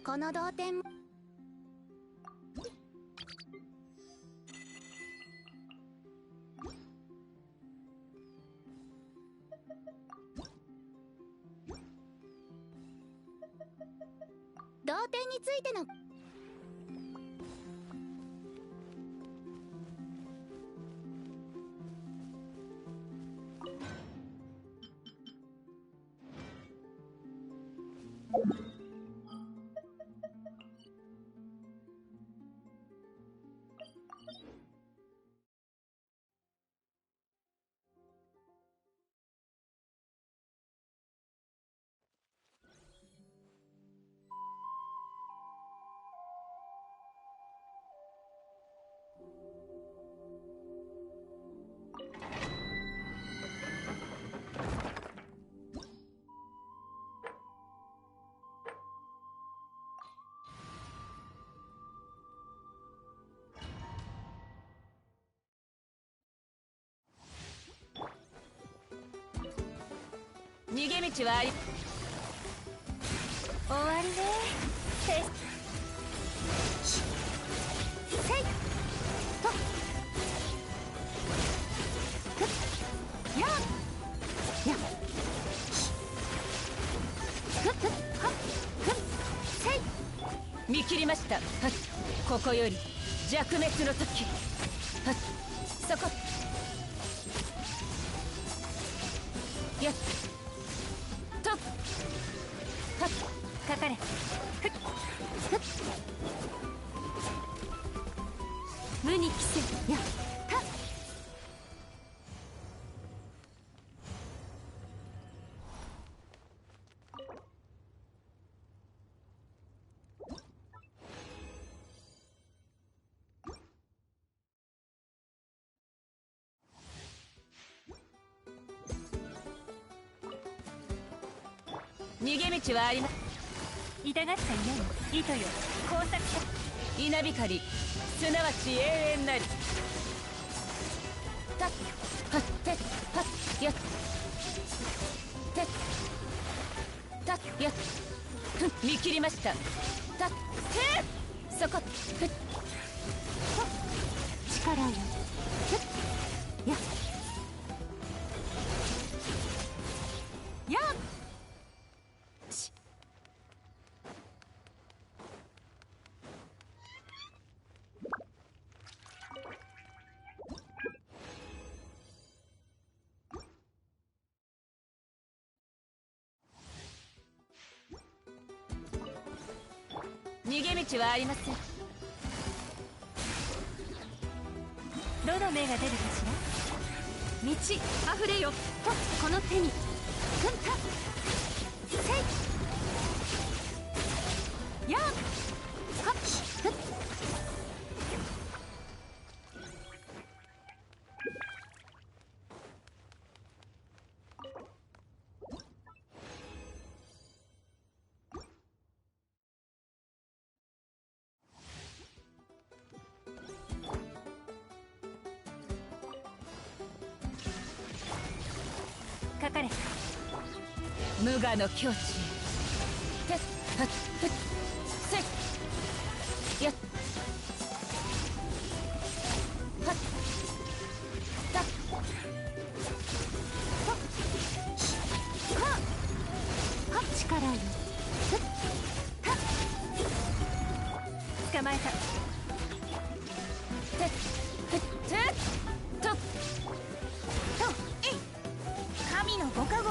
この同点も同点についての逃げ道はあり終わりね。せいとややせい見切りました。はっ、ここより弱滅の時。はっ、そこやっとはっ、かかれ。無に帰せやた逃げ道はありま痛がっちゃいない糸よ工作者稲光すなわち永遠なり。たっはってはっやってたっやふん見切りました。たっへそこふっ力をややし逃げ道はありません。どの目が出るかしら。道あふれよとこの手にふんたせいやはっふっかかれ。無我の境地へ。てっはっふっせいやっはったっはっ力よふっはっ捕まえたてっふってっととえい神のご加護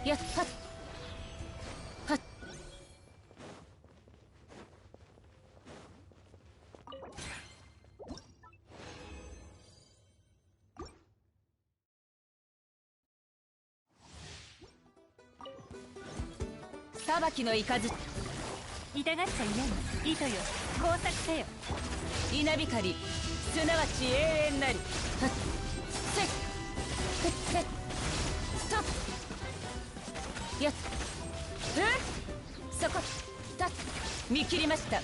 やっはっはっ裁きの雷痛がっちゃいない糸よ工作せよ稲光すなわち永遠なり。はっせっふってっとやっそこたっ見切りました。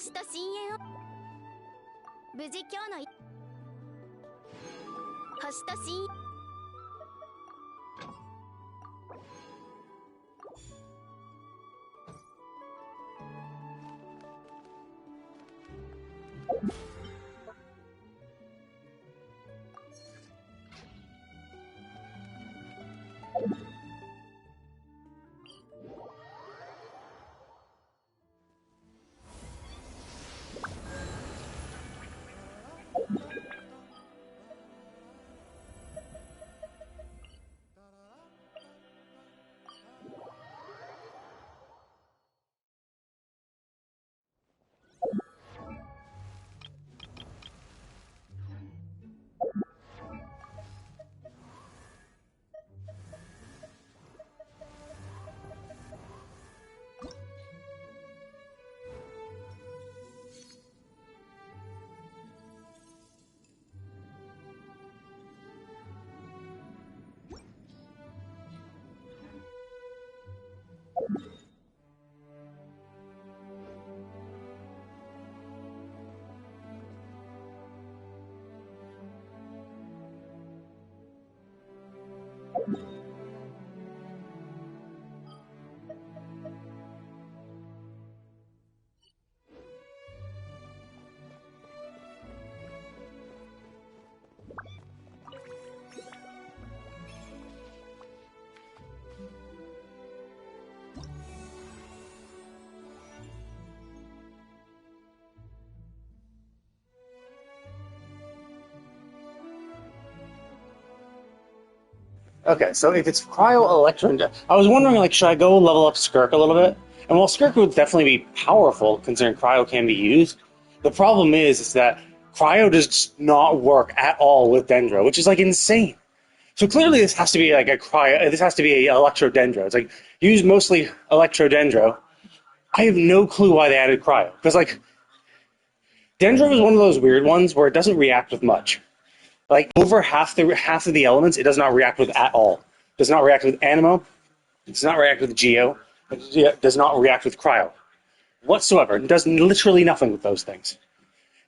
星と深淵を無事今日の星と深淵Okay, so if it's Cryo, Electro, and I was wondering, like, should I go level up Skirk a little bit? And while Skirk would definitely be powerful, considering Cryo can be used, the problem is that Cryo does not work at all with Dendro, which is, like, insane. So clearly this has to be, like, this has to be a Electro Dendro. It's, like, use mostly Electro Dendro. I have no clue why they added Cryo. Because, like, Dendro is one of those weird ones where it doesn't react with much. Like, over half of the elements, it does not react with at all. It does not react with Animo. It does not react with Geo. It does not react with Cryo whatsoever. It does literally nothing with those things,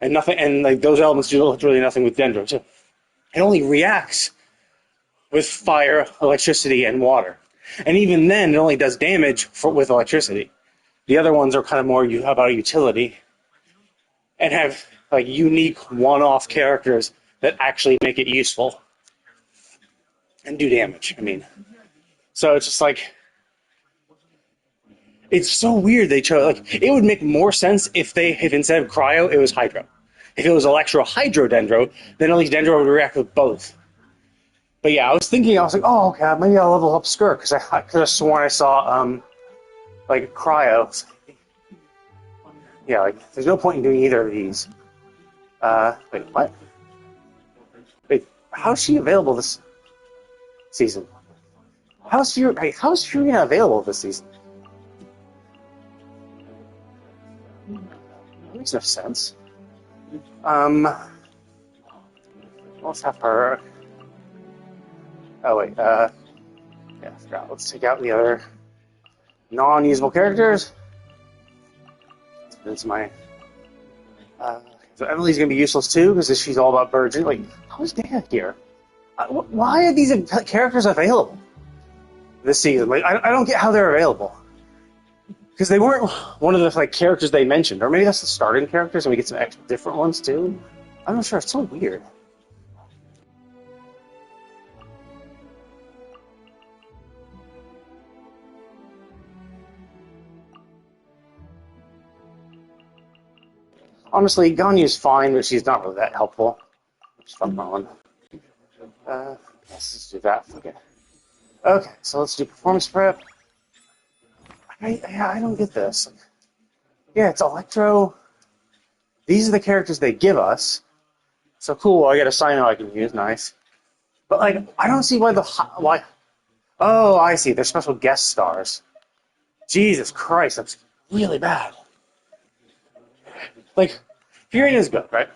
and like those elements do literally nothing with Dendro. So it only reacts with fire, electricity, and water. And even then, it only does damage with electricity. The other ones are kind of more about utility and have like unique one-off characters that actually make it useful and do damage. I mean, so it's just like, it's so weird they chose, like, it would make more sense if instead of Cryo, it was Hydro. If it was Electro Hydro Dendro, then at least Dendro would react with both. But yeah, I was like, oh, okay, maybe I'll level up Skirk, because I could have sworn I saw, like, Cryo. Yeah, like, there's no point in doing either of these. Wait, what? Wait, how's she available this season? How's Furia available this season? That makes no sense. Let's have her. Oh wait, yeah, I forgot. Let's take out the other non-usable characters. That's my. So Emily's gonna be useless too because she's all about Virgin. Like, how's Dad here? Why are these characters available this season? Like, I don't get how they're available. Because they weren't one of the like characters they mentioned, or maybe that's the starting characters, and we get some extra different ones too. I'm not sure. It's so weird. Honestly, Ganyu's fine, but she's not really that helpful. Just fuck on. Let's just do that. Okay, so let's do performance prep. I don't get this. Yeah, it's Electro. These are the characters they give us. So cool, I get a Sino I can use, nice. But like, I don't see why. Oh, I see. They're special guest stars. Jesus Christ, that's really bad. Like, Furion is good, right?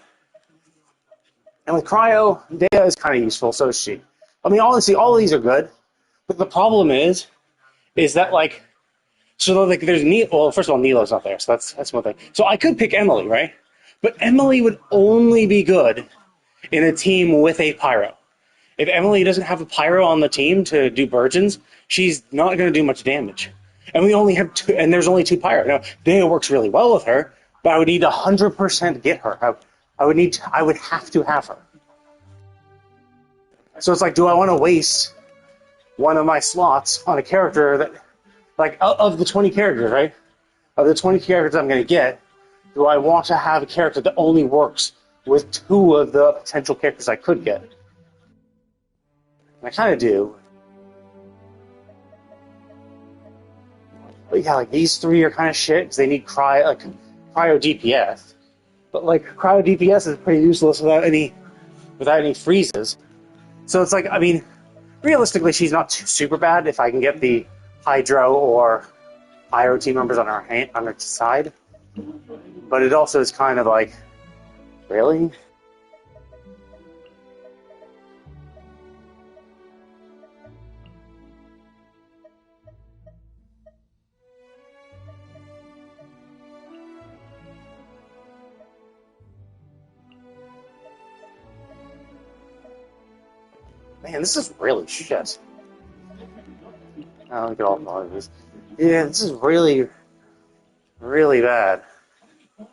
And with Cryo, Dea is kind of useful, so is she. I mean, honestly, all of these are good. But the problem is that like, So like, there's well, first of all, Nilo's not there, so that's one thing. So I could pick Emily, right? But Emily would only be good in a team with a pyro. If Emily doesn't have a pyro on the team to do burgeons, she's not going to do much damage. And we only have two, and there's only two pyro. Now, Deo works really well with her, but I would need 100% get her. I would have to have her. So it's like, do I want to waste one of my slots on a character that, like, of the 20 characters, right? Of the 20 characters I'm going to get, do I want to have a character that only works with two of the potential characters I could get? And I kind of do. But yeah, like, these three are kind of shit, because they need cryo DPS. But, like, cryo DPS is pretty useless without any freezes. So it's like, I mean, realistically, she's not super bad if I can get the Hydro or Pyro team members on her side. But it also is kind of like, really? Man, this is really shit. Oh, look at all of these. Yeah, this is really, really bad. God,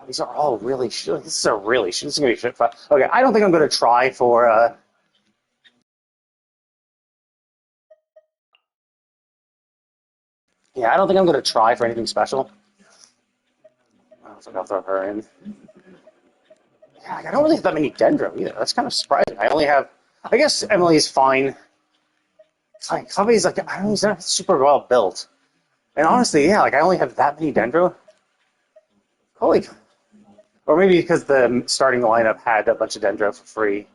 these are all really shit. This is a really shit. This is going to be shit fight. Okay, I don't think I'm going to try for, yeah, I don't think I'm going to try for anything special. I don't think I'll throw her in. Yeah, I don't really have that many Dendro either. That's kind of surprising. I only have, I guess Emily's fine. Like, somebody's like, I don't know, he's not super well built. And honestly, yeah, like, I only have that many Dendro. Holy. Or maybe because the starting lineup had a bunch of Dendro for free.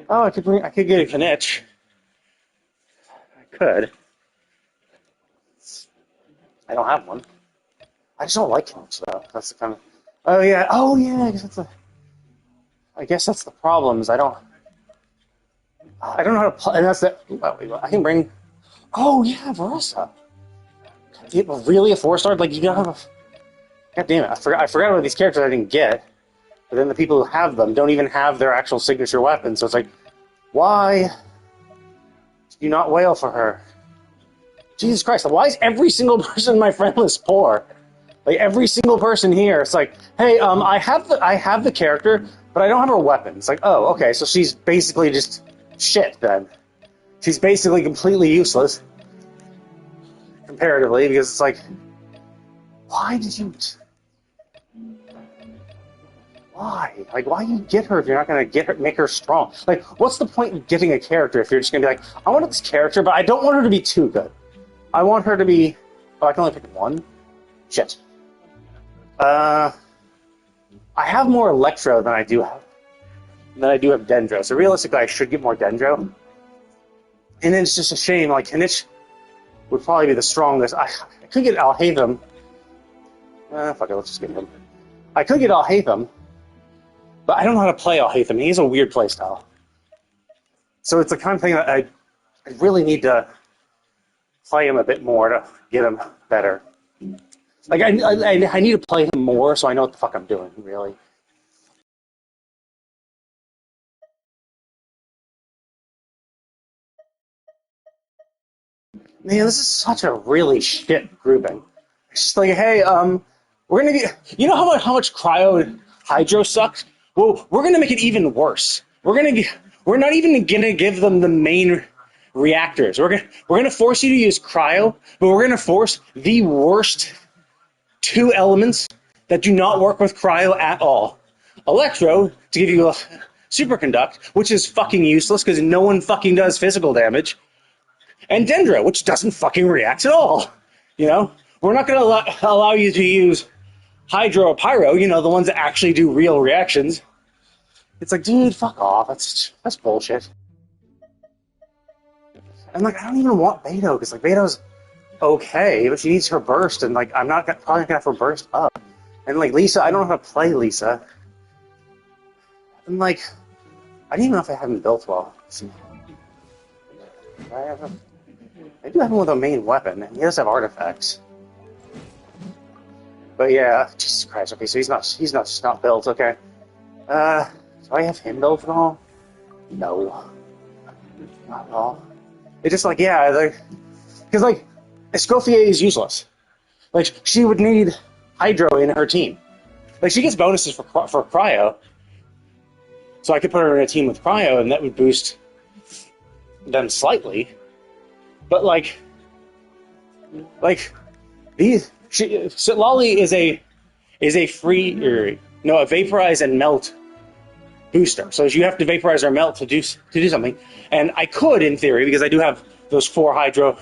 Oh, I could get a Kinich. I could. I don't have one. I just don't like Kinich, though. That's the kind of. Oh yeah. I guess that's the problem. Is I don't know how to play. And that's the. I can bring. Oh yeah, Versa. Really a 4-star? Like, you gotta have a. God damn it! I forgot about these characters I didn't get. But then the people who have them don't even have their actual signature weapon. So it's like, why do you not wail for her? Jesus Christ! Why is every single person in my friend list poor? Like, every single person here, it's like, hey, I have the character, but I don't have her weapon. It's like, oh, okay, so she's basically just shit then. She's basically completely useless, comparatively, because it's like, why did you... Why? Like, why do you get her if you're not going to make her strong? Like, what's the point in getting a character if you're just going to be like, I want this character, but I don't want her to be too good. I want her to be... Oh, I can only pick one? Shit. I have more Electro than I do have Dendro. So realistically, I should get more Dendro. And then it's just a shame. Like, Kinich would probably be the strongest. I could get Alhaitham. Fuck it, let's just get him. I could get Alhaitham, but I don't know how to play Alhaitham. He has a weird playstyle. So it's the kind of thing that I really need to play him a bit more to get him better. Like, I need to play him more so I know what the fuck I'm doing, really. Man, this is such a really shit grouping. It's just like, hey, we're gonna get... You know how much Cryo and Hydro sucked? Well, we're gonna make it even worse. We're not even gonna give them the main reactors. We're gonna force you to use Cryo, but we're gonna force the worst two elements that do not work with Cryo at all. Electro, to give you a Superconduct, which is fucking useless because no one fucking does physical damage. And Dendro, which doesn't fucking react at all. You know? We're not going to allow you to use Hydro or Pyro, you know, the ones that actually do real reactions. It's like, dude, fuck off. That's bullshit. And, like, I don't even want Beto, because, like, Beto's okay, but she needs her burst, and, like, I'm not probably not going to have her burst up. And, like, Lisa, I don't know how to play Lisa. And, like, I didn't even know if I have him built well. Let's see. Do I have him? I do have him with a main weapon, and he does have artifacts. But yeah, Jesus Christ. Okay, so he's not just not built. Okay. Do I have him built at all? No, not at all. It's just like because like Escoffier is useless. Like she would need Hydro in her team. Like she gets bonuses for Cryo, so I could put her in a team with Cryo, and that would boost them slightly. But like Lolly is a free a vaporize and melt booster. So you have to vaporize or melt to do something. And I could, in theory, because I do have those two Hydro,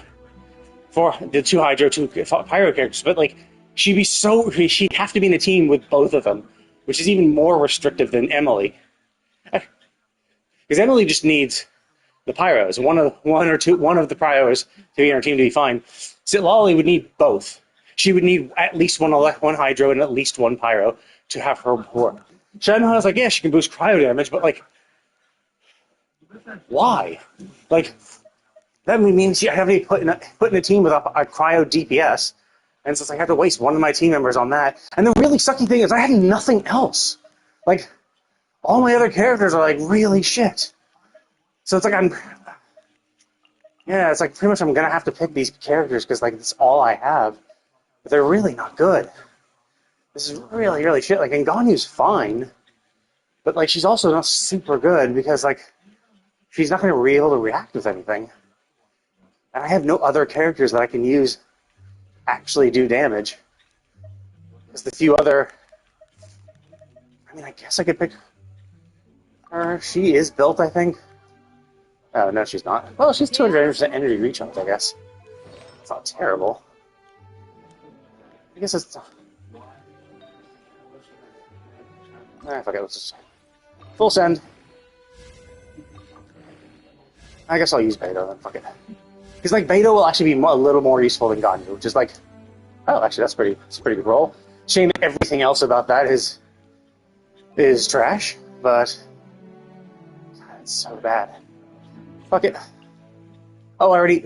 2 Pyro characters. But like she'd have to be in a team with both of them, which is even more restrictive than Emily. Because Emily just needs the Pyros, one of the Pyros to be in her team to be fine. Lolly would need both. She would need at least one Hydro and at least one Pyro to have her work. Shenhe's like, yeah, she can boost cryo damage, but like, why? Like, that means I have to be put in a team with a cryo DPS, and so it's like I have to waste one of my team members on that. And the really sucky thing is I have nothing else. Like, all my other characters are like really shit. So it's like it's like pretty much I'm gonna have to pick these characters because like it's all I have, but they're really not good. This is really, really shit. Like, Nganyu's fine, but like she's also not super good because like she's not gonna be able to react with anything, and I have no other characters that I can use actually do damage. Because the few other, I mean, I guess I could pick her. She is built, I think. Oh, no, she's not. Well, she's 200% energy recharge, I guess. It's not terrible. I guess it's... fuck it, let's just... Full send. I guess I'll use Beto then, fuck it. Because, like, Beto will actually be a little more useful than Ganyu, which is like... Oh, actually, that's a pretty good roll. Shame everything else about that is trash, but... God, it's so bad. Fuck it. Oh, I already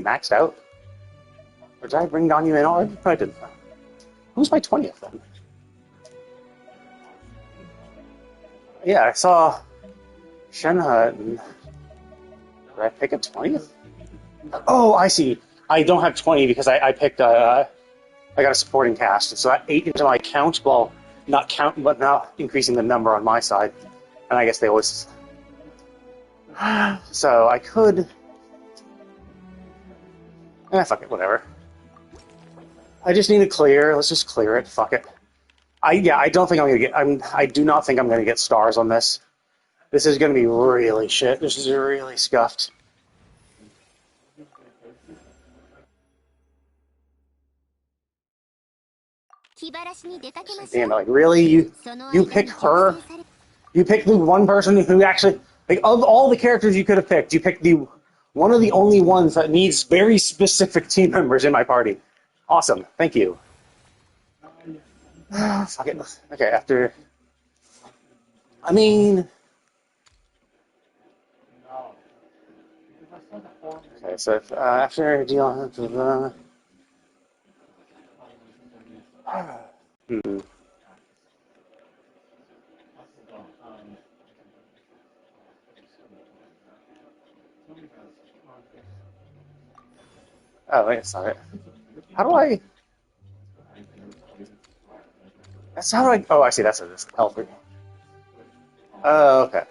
maxed out? Or did I bring Ganyu in already? Probably didn't. Who's my 20th then? Yeah, I saw Shenhe. Did I pick a 20th? Oh, I see. I don't have 20 because I picked I got a supporting cast, so that ate into my count. Well, not count, but not increasing the number on my side. And I guess they always. So I could. Fuck it, whatever. I just need to clear. Let's just clear it. Fuck it. I don't think I'm gonna get. I do not think I'm gonna get stars on this. This is gonna be really shit. This is really scuffed. Damn, like really, you pick her? You pick the one person who actually, like, of all the characters you could have picked, you picked the one of the only ones that needs very specific team members in my party. Awesome, thank you. Fuck it. Okay, after. I mean. Okay, so if, after dealing with the. Oh, wait, that's not it. How do I... That's how I... Oh, I see, that's it. Health. Oh, okay.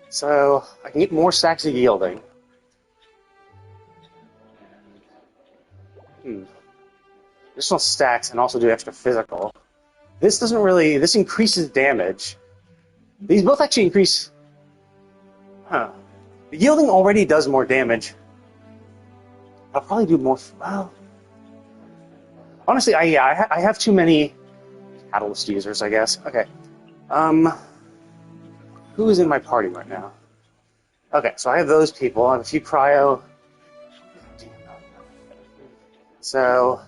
So, I can get more stacks of yielding. Additional stacks and also do extra physical. This doesn't really... This increases damage. These both actually increase... Huh. The yielding already does more damage. I'll probably do more... Well... Honestly, I have too many catalyst users, I guess. Okay. Who is in my party right now? Okay, so I have those people. I have a few cryo. So...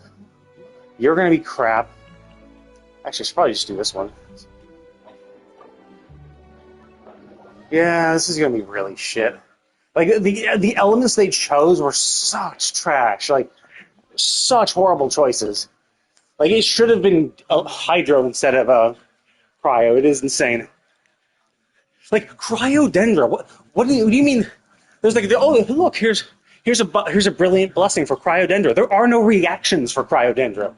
You're gonna be crap. Actually, I should probably just do this one. Yeah, this is gonna be really shit. Like the elements they chose were such trash. Like such horrible choices. Like it should have been Hydro instead of Cryo. It is insane. Like Cryodendra. What do you mean? There's like oh look here's a brilliant blessing for Cryodendra. There are no reactions for Cryodendra.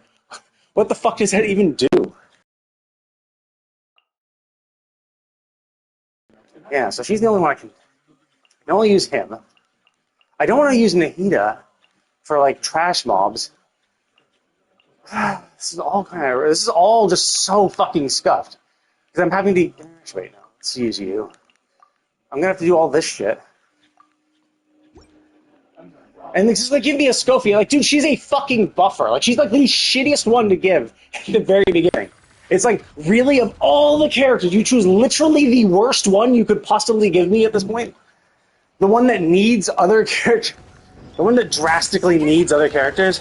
What the fuck does that even do? Yeah, so she's the only one I can only use him. I don't want to use Nahida for like trash mobs. This is all just so fucking scuffed. Because I'm having to wait, no, let's use you. I'm gonna have to do all this shit. And this is like give me a Scofield. Like, dude, she's a fucking buffer. Like she's like the shittiest one to give at the very beginning. It's like, really, of all the characters, you choose literally the worst one you could possibly give me at this point? The one that needs other characters? The one that drastically needs other characters?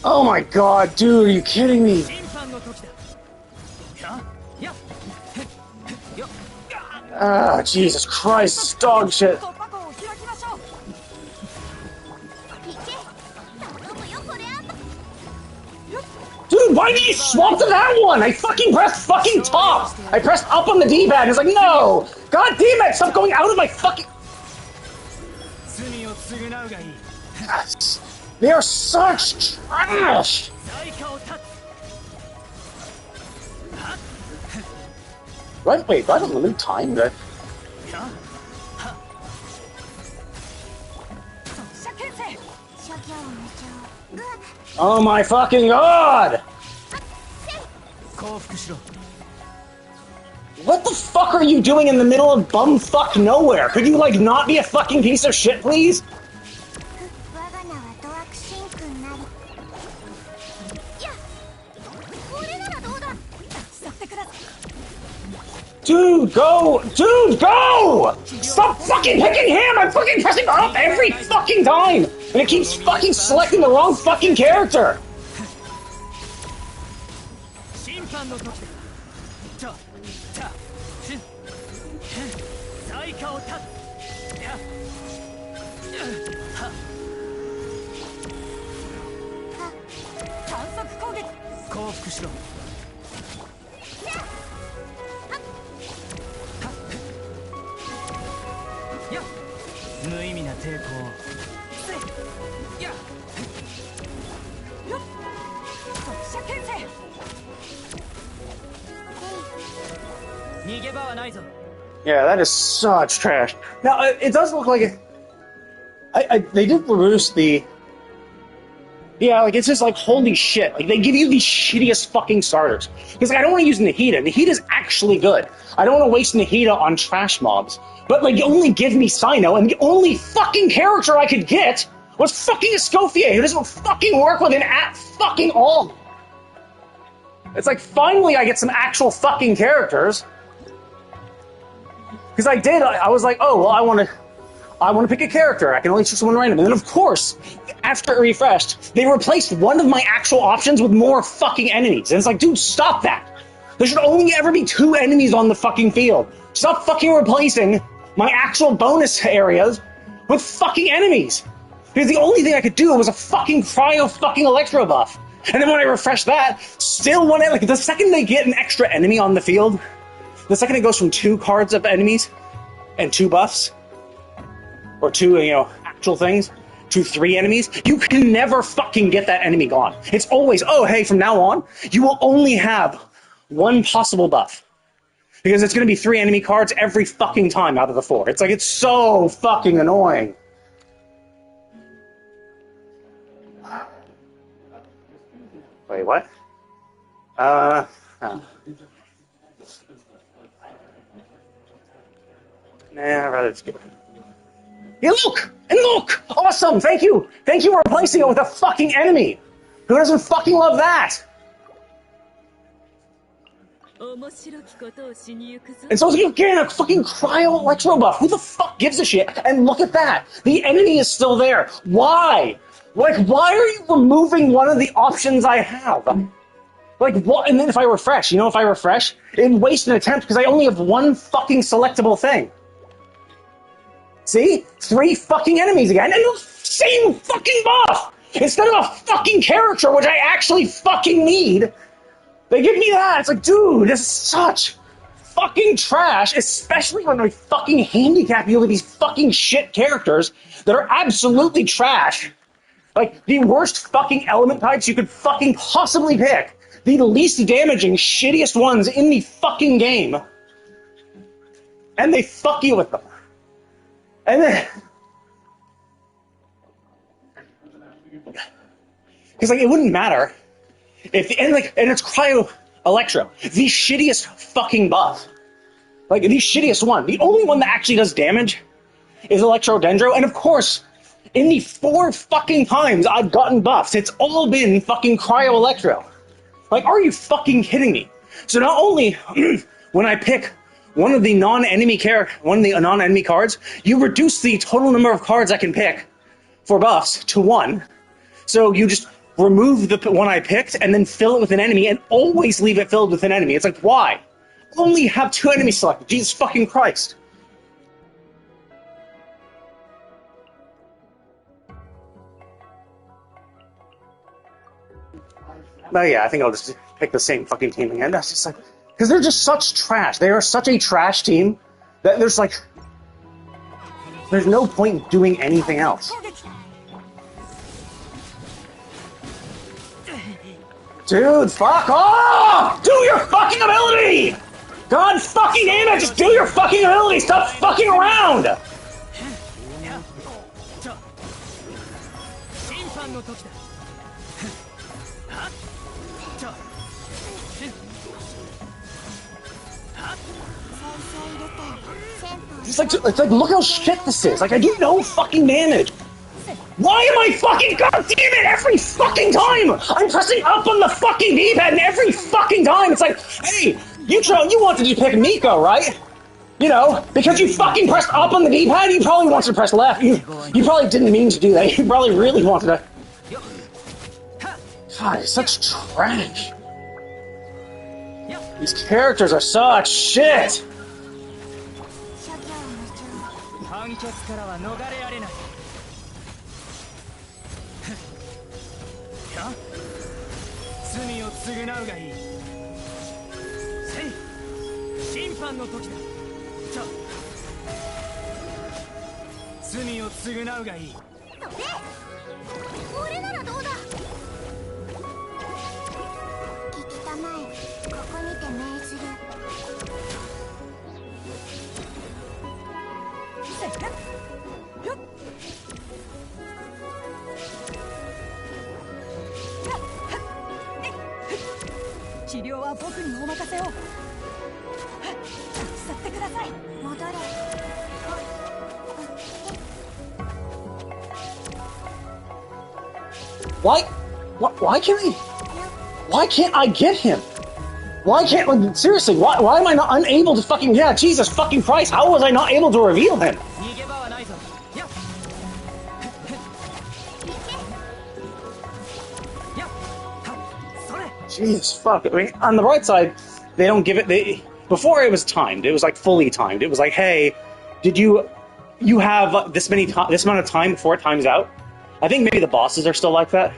Oh my god, dude, are you kidding me? Ah, Jesus Christ, dog shit. Dude, why did you swap to that one? I fucking pressed fucking top. I pressed up on the D-pad and it's like, no! God damn it, stop going out of my fucking... Yes. They are such trash! Right, wait, do I have a limited time? That... Oh my fucking god! What the fuck are you doing in the middle of bumfuck nowhere? Could you, like, not be a fucking piece of shit, please? Dude, go! Dude, go! Stop fucking picking him! I'm fucking pressing up every fucking time! And it keeps fucking selecting the wrong fucking character! Yeah, that is such trash. Now, it does look like it... they did reduce the... Yeah, like, it's just like, holy shit. Like, they give you the shittiest fucking starters. Because, like, I don't want to use Nahida. Nahida's actually good. I don't want to waste Nahida on trash mobs. But, like, you only give me Sino, and the only fucking character I could get was fucking Escoffier, who doesn't fucking work with him at fucking all. It's like, finally I get some actual fucking characters. Because I was like, oh, well, I want to pick a character. I can only choose one random. And then, of course, after it refreshed, they replaced one of my actual options with more fucking enemies. And it's like, dude, stop that. There should only ever be 2 enemies on the fucking field. Stop fucking replacing my actual bonus areas with fucking enemies. Because the only thing I could do was a fucking cryo fucking electro buff. And then when I refresh that, still one, like, the second they get an extra enemy on the field, the second it goes from 2 cards of enemies and 2 buffs, or 2, actual things, to 3 enemies, you can never fucking get that enemy gone. It's always, oh, hey, from now on, you will only have 1 possible buff. Because it's going to be 3 enemy cards every fucking time out of the 4. It's like, it's so fucking annoying. Wait, what? Oh. Nah, I'd rather just get it. Yeah, look! And look! Awesome! Thank you! Thank you for replacing it with a fucking enemy! Who doesn't fucking love that? And so you're getting a fucking cryo electro buff. Who the fuck gives a shit? And look at that! The enemy is still there. Why? Like, why are you removing one of the options I have? Like, what? And then if I refresh, if I refresh, it'd waste an attempt because I only have 1 fucking selectable thing. See? 3 fucking enemies again, and the same fucking buff! Instead of a fucking character, which I actually fucking need, they give me that. It's like, dude, this is such fucking trash, especially when they fucking handicap you with these fucking shit characters that are absolutely trash. Like, the worst fucking element types you could fucking possibly pick. The least damaging, shittiest ones in the fucking game. And they fuck you with them. And then... Because, like, it wouldn't matter if... And it's Cryo Electro. The shittiest fucking buff. Like, the shittiest one. The only one that actually does damage is Electro Dendro. And, of course, in the 4 fucking times I've gotten buffs, it's all been fucking Cryo Electro. Like, are you fucking kidding me? So not only when I pick one of the non-enemy cards, you reduce the total number of cards I can pick for buffs to 1. So you just remove the one I picked and then fill it with an enemy and always leave it filled with an enemy. It's like, why? Only have 2 enemies selected. Jesus fucking Christ. But yeah, I think I'll just pick the same fucking team again. That's just like, because they're just such trash. They are such a trash team that there's no point in doing anything else. Dude, fuck off! Do your fucking ability! God fucking damn it, just do your fucking ability! Stop fucking around! It's like, look how shit this is. Like, I do no fucking damage. Why am I fucking, god damn it, every fucking time? I'm pressing up on the fucking D-pad and every fucking time it's like, hey, you wanted to pick Miko, right? Because you fucking pressed up on the D-pad, you probably wanted to press left. You probably didn't mean to do that. You probably really wanted to. God, it's such trash. These characters are such shit. Why can't I get him? Seriously, why am I not unable to fucking, Jesus fucking Christ, how was I not able to reveal him? Jesus fuck, I mean, on the right side, they don't give it, before it was timed, it was like fully timed, it was like, hey, did you have this amount of time before it times out? I think maybe the bosses are still like that.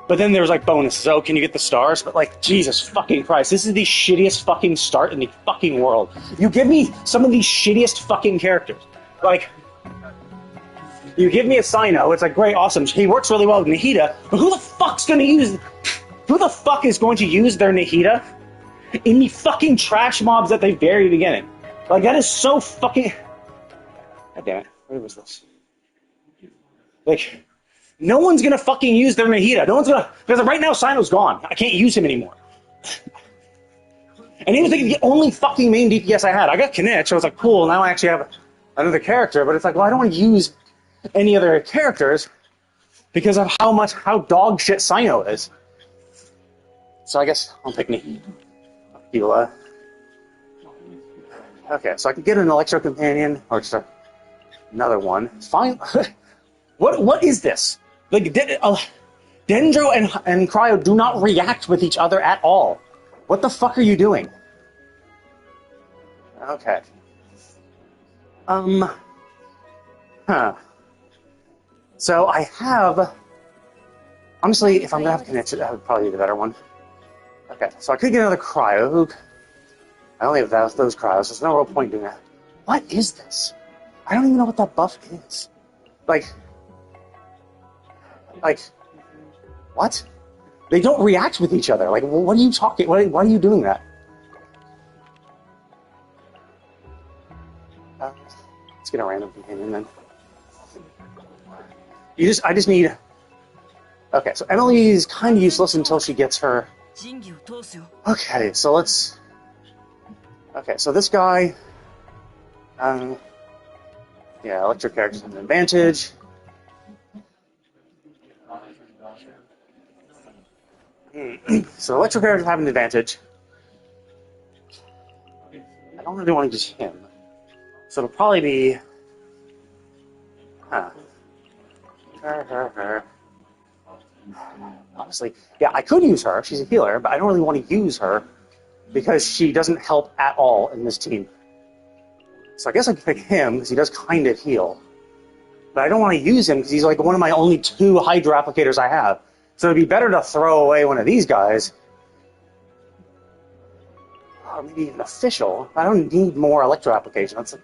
But then there was like bonuses. Oh, can you get the stars? But like, Jesus fucking Christ, this is the shittiest fucking start in the fucking world. You give me some of these shittiest fucking characters. Like, You give me a Sino, it's like great, awesome. He works really well with Nahida, but who the fuck's gonna use? Who the fuck is going to use their Nahida in the fucking trash mobs at the very beginning? Like that is so fucking. God damn it! Where was this? Like, no one's gonna fucking use their Nahida. No one's gonna, because right now Sino's gone. I can't use him anymore. And he was like the only fucking main DPS I had. I got Kinect, so I was like, cool, now I actually have another character, but it's like, well, I don't want to use any other characters because of how dog shit Sino is. So I guess I'll pick Nahida. Okay, so I can get an Electro Companion, or just another one. Fine. What is this? Like, Dendro and Cryo do not react with each other at all. What the fuck are you doing? Okay. So I have... Honestly, if I'm gonna have Kinetic, that would probably be the better one. Okay, so I could get another Cryo. I only have those Cryos, so there's no real point doing that. What is this? I don't even know what that buff is. Like, what? They don't react with each other. Like, what are you talking? Why are you doing that? Let's get a random companion then. I just need. Okay, so Emily is kind of useless until she gets her. Okay, so let's. Okay, so this guy. Yeah, electric characters have an advantage. So electric characters have an advantage. I don't really want to use him. So it'll probably be... Her. Honestly, yeah, I could use her. She's a healer, but I don't really want to use her because she doesn't help at all in this team. So I guess I could pick him because he does kind of heal. But I don't want to use him because he's like one of my only 2 Hydra applicators I have. So it'd be better to throw away one of these guys. Or maybe even official. I don't need more electro application. That's like,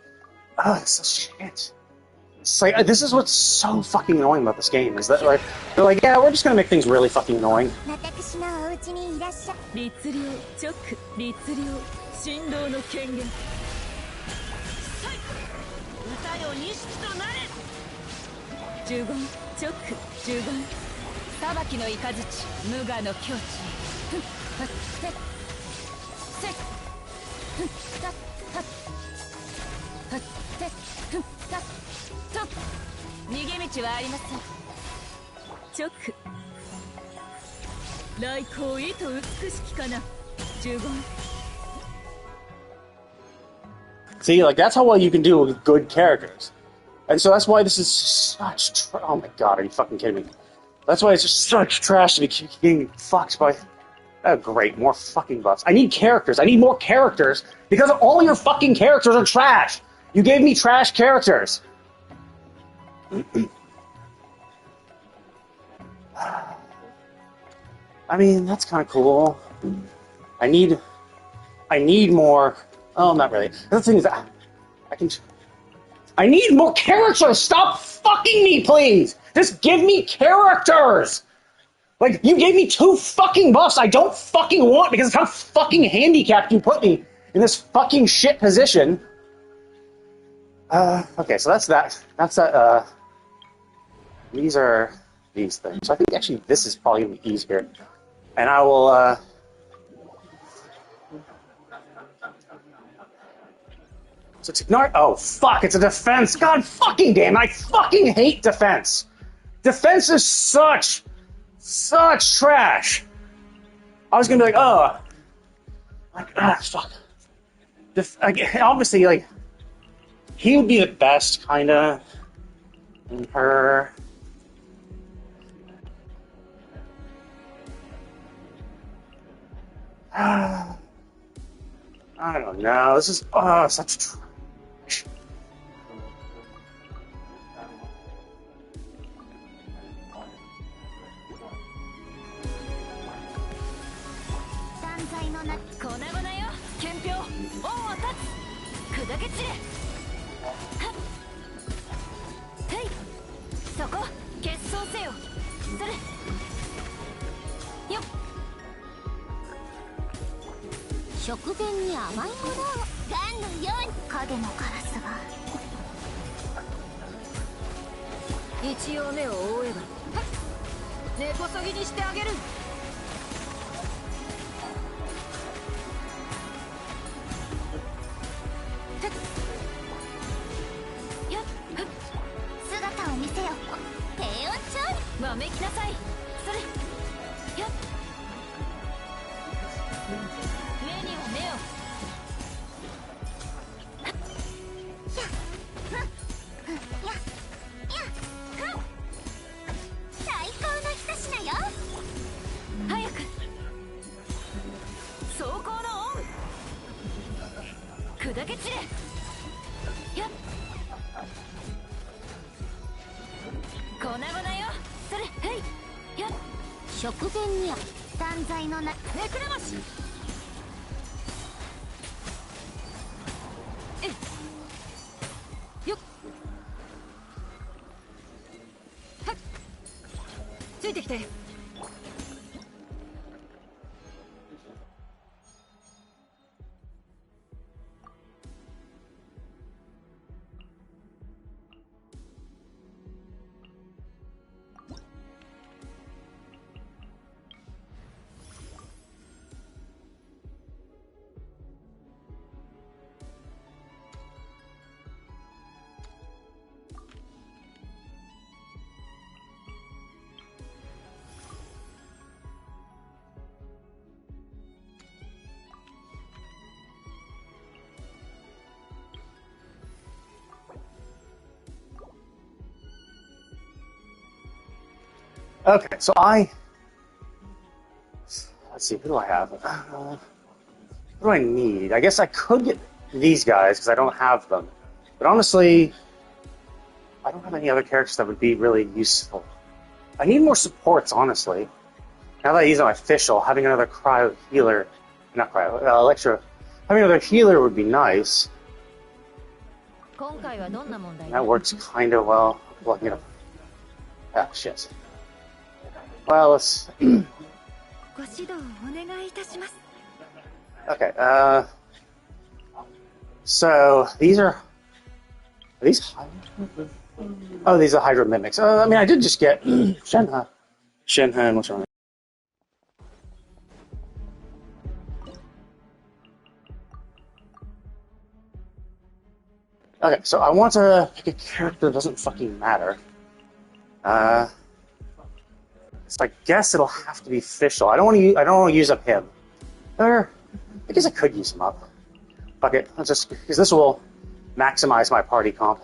it's so shit. It's like, this is what's so fucking annoying about this game, is that like, they're like, yeah, we're just gonna make things really fucking annoying. See, like, that's how well you can do with good characters. And so that's why this is such oh my god, are you fucking kidding me? That's why it's just such trash to be getting fucked by... Oh, great, more fucking buffs. I need characters. I need more characters because all your fucking characters are trash. You gave me trash characters. I mean, that's kind of cool. I need more... Oh, not really. The thing is that I need more characters! Stop fucking me, please! Just give me characters! Like, you gave me 2 fucking buffs I don't fucking want because of how fucking handicapped you put me in this fucking shit position. Okay, so that's that. That's that, these are these things. So I think actually this is probably going to be easier. And I will, So it's ignore. Oh, fuck, it's a defense. God fucking damn, I fucking hate defense. Defense is such trash. I was gonna be like, oh. Like, fuck. Obviously, like, he would be the best, kinda. And her. I don't know. This is such trash. そこ決闘せよ。それよっ。食前に甘いものを。ガンのように影のカラスが。一応目を覆えば根こそぎにしてあげる。姿を見せよ。低温調理。わめきなさい。それよっ。目には目を。最高の一品よ。早く走行のオン。砕け散れ。よっ。粉々よ。それはいよっ。食前には断罪のなめくらまし。よっ。はっついてきて。Okay, so let's see, who do I have? What do I need? I guess I could get these guys because I don't have them. But honestly, I don't have any other characters that would be really useful. I need more supports, honestly. Now that I use my official, having another cryo healer, not cryo, electro, having another healer would be nice. That works kind of well. Looking at ah, shit. Well, let's. Okay. So these are these Hydra? Oh, these are Hydra mimics. I mean, I did just get Shenhe. Shenhe, what's wrong? Okay, so I want to pick a character that doesn't fucking matter. So I guess it'll have to be Fischl. I don't want to use up him. Or I guess I could use him up. Fuck it. Let's just because this will maximize my party comp.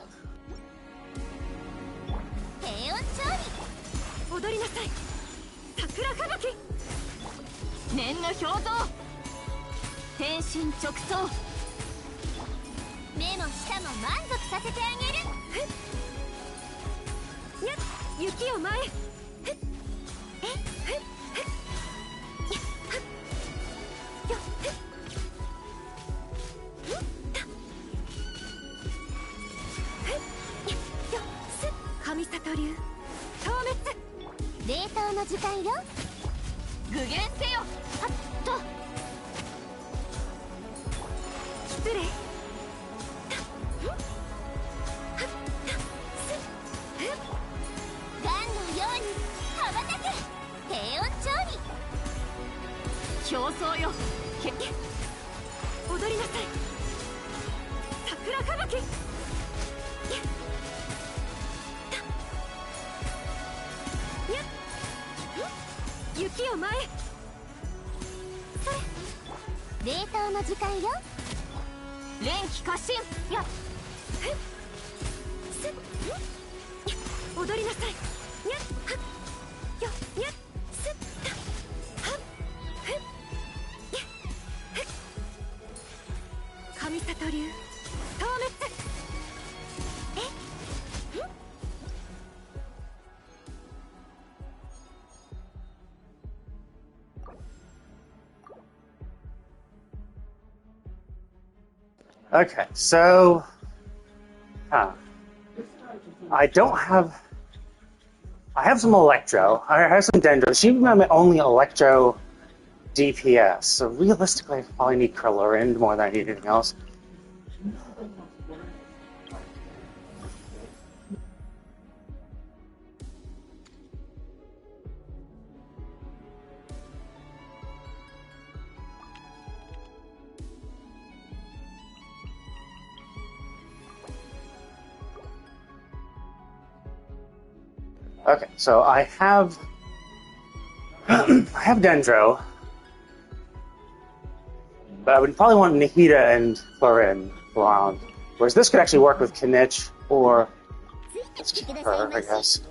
Okay, so I don't have I have some Electro. I have some Dendro. She would be my only Electro DPS. So realistically, I probably need Krillarind more than I need anything else. Okay, so I have I have Dendro, but I would probably want Nahida and Florin around. Whereas this could actually work with Kinich or let's keep her, I guess.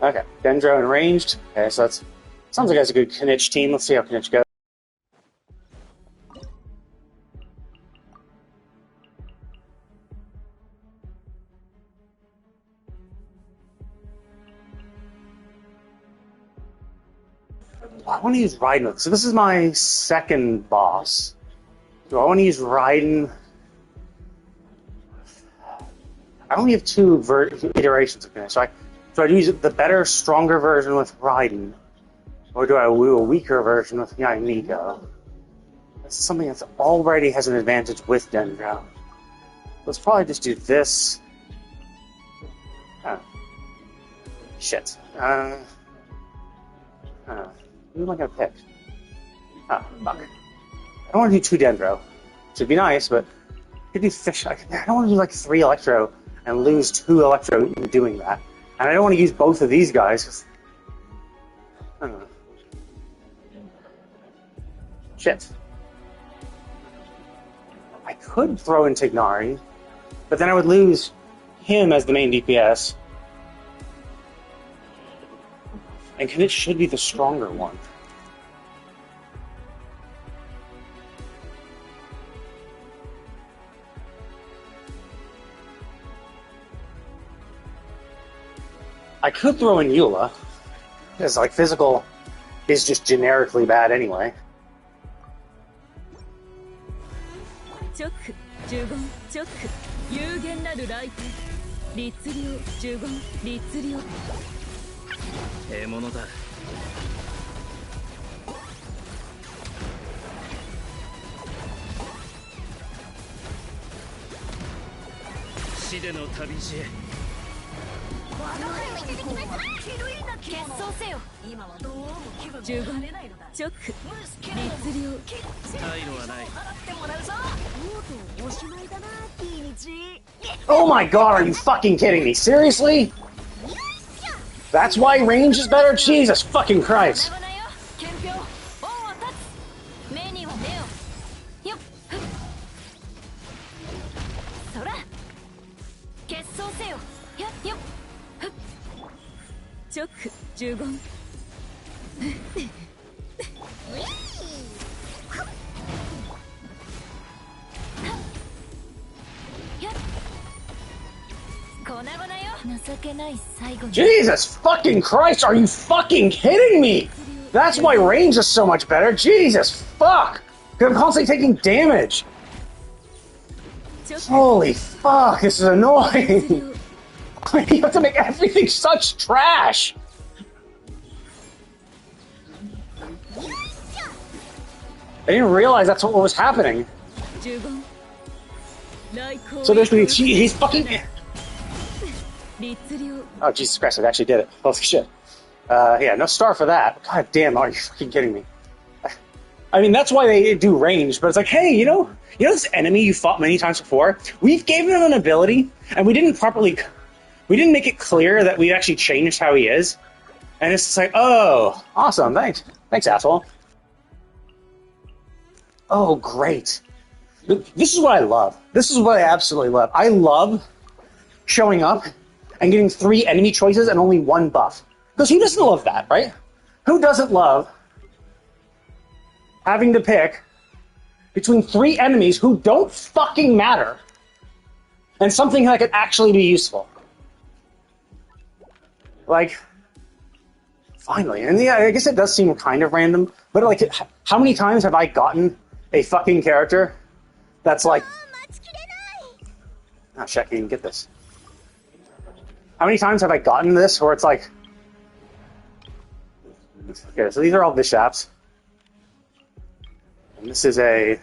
Okay, Dendro and ranged. Okay, so that's sounds like that's a good Kinich team. Let's see how Kinich goes. I want to use Raiden. So this is my second boss. Do I want to use Raiden? I only have two iterations of Kinich. So I use the better, stronger version with Raiden, or do I do a weaker version with Yainigo? That's something that already has an advantage with Dendro. Let's probably just do this. Oh. Shit. Who am I gonna pick? Ah, fuck. I don't want to do 2 Dendro. Should be nice, but I could do Fish. I don't want to do like 3 Electro and lose 2 Electro in doing that. And I don't want to use both of these guys. 'Cause, I don't know. Shit. I could throw in Tignari, but then I would lose him as the main DPS. And Kinich should be the stronger one. I could throw in Eula, because like physical is just generically bad anyway. 直十言直有限なる来店律令十言律令獲物だ死での旅路へ決闘せよ今はどうも気分が晴れないのだ直律令退路はない払ってもらうぞとうとうおしまいだなティーニチ Oh my god, are you fucking kidding me? Seriously? That's why range is better? Jesus fucking Christ. Jesus fucking Christ, are you fucking kidding me? That's why range is so much better. Jesus fuck! Because I'm constantly taking damage. Holy fuck, this is annoying. You have to make everything such trash. I didn't realize that's what was happening. So basically, he's fucking... Oh, Jesus Christ, I actually did it. Holy shit. Yeah, no star for that. God damn, are you fucking kidding me? I mean, that's why they do range, but it's like, hey, you know this enemy you fought many times before? We've given him an ability, and we didn't make it clear that we actually changed how he is. And it's just like, oh, awesome, thanks. Thanks, asshole. Oh, great. This is what I love. This is what I absolutely love. I love showing up and getting 3 enemy choices and only 1 buff. Because who doesn't love that, right? Who doesn't love having to pick between 3 enemies who don't fucking matter and something that could actually be useful. Like, finally. And yeah, I guess it does seem kind of random, but like, how many times have I gotten a fucking character that's like... Oh shit, I can't even get this. How many times have I gotten this where it's like... Okay, so these are all Bishops. And this is a...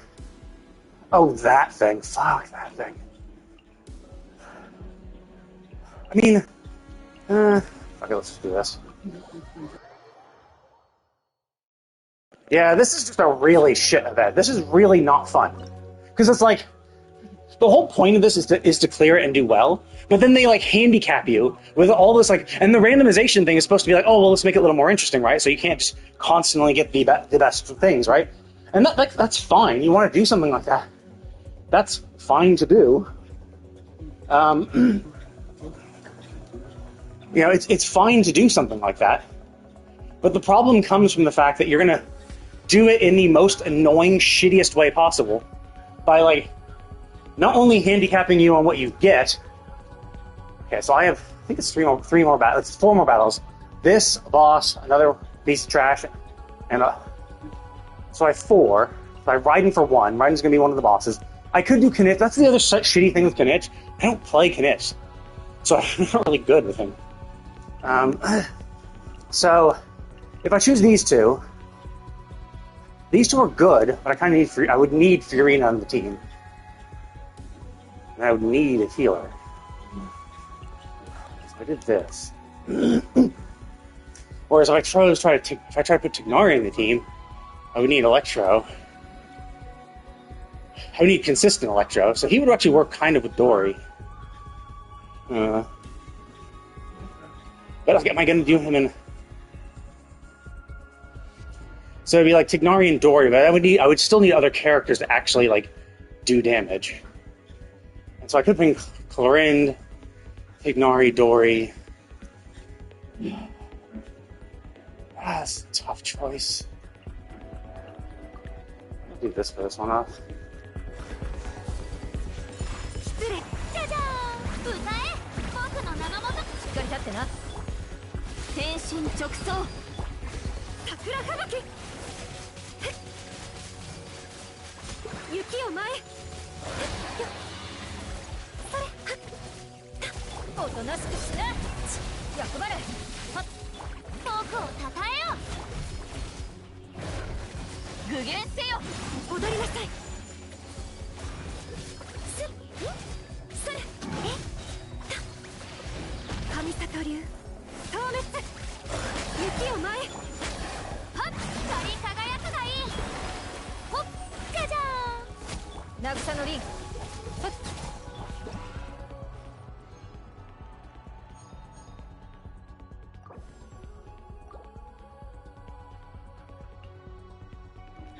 Oh, that thing. Fuck that thing. I mean... okay, let's just do this. Yeah, this is just a really shit event. This is really not fun. Because it's like... The whole point of this is to clear it and do well, but then they like handicap you with all this like, and the randomization thing is supposed to be like, oh well, let's make it a little more interesting, right? So you can't just constantly get the best things, right? And that's fine. You want to do something like that, that's fine to do. You know, it's fine to do something like that, but the problem comes from the fact that you're gonna do it in the most annoying, shittiest way possible by like. Not only handicapping you on what you get. Okay, so I think it's four more battles. This, a boss, another piece of trash, and so I have 4. So I'm riding for 1. Riding's gonna be one of the bosses. I could do Knit. That's the other shitty thing with Knit. I don't play Knit, so I'm not really good with him. So if I choose these two are good, but I kind of need I would need Fiorina on the team. And I would need a healer. So I did this. Whereas if I try to put Tignari in the team, I would need Electro. I would need consistent Electro, so he would actually work kind of with Dory. But am I going to do him in? So it'd be like Tignari and Dory, but I would still need other characters to actually like do damage. So I could bring Clorind, Tignari, Dory. That's a tough choice. I'll do this for this one off.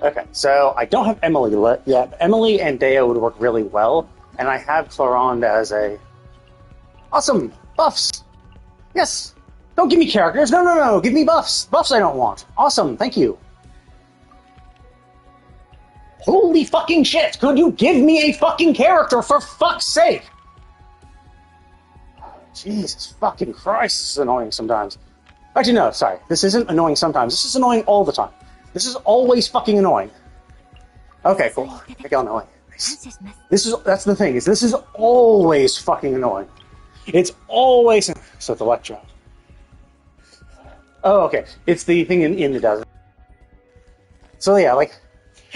Okay, so I don't have Emily yet. Emily and Deo would work really well, and I have Clorond as a... Awesome! Buffs! Yes! Don't give me characters! No! Give me buffs! Buffs I don't want! Awesome, thank you! Holy fucking shit! Could you give me a fucking character, for fuck's sake? Jesus fucking Christ, this is annoying sometimes. Actually, no, sorry. This isn't annoying sometimes. This is annoying all the time. This is always fucking annoying. Okay, cool. I got annoying. That's the thing, is this is always fucking annoying. It's always... So it's Electro. Oh, okay. It's the thing in the desert. So yeah, like...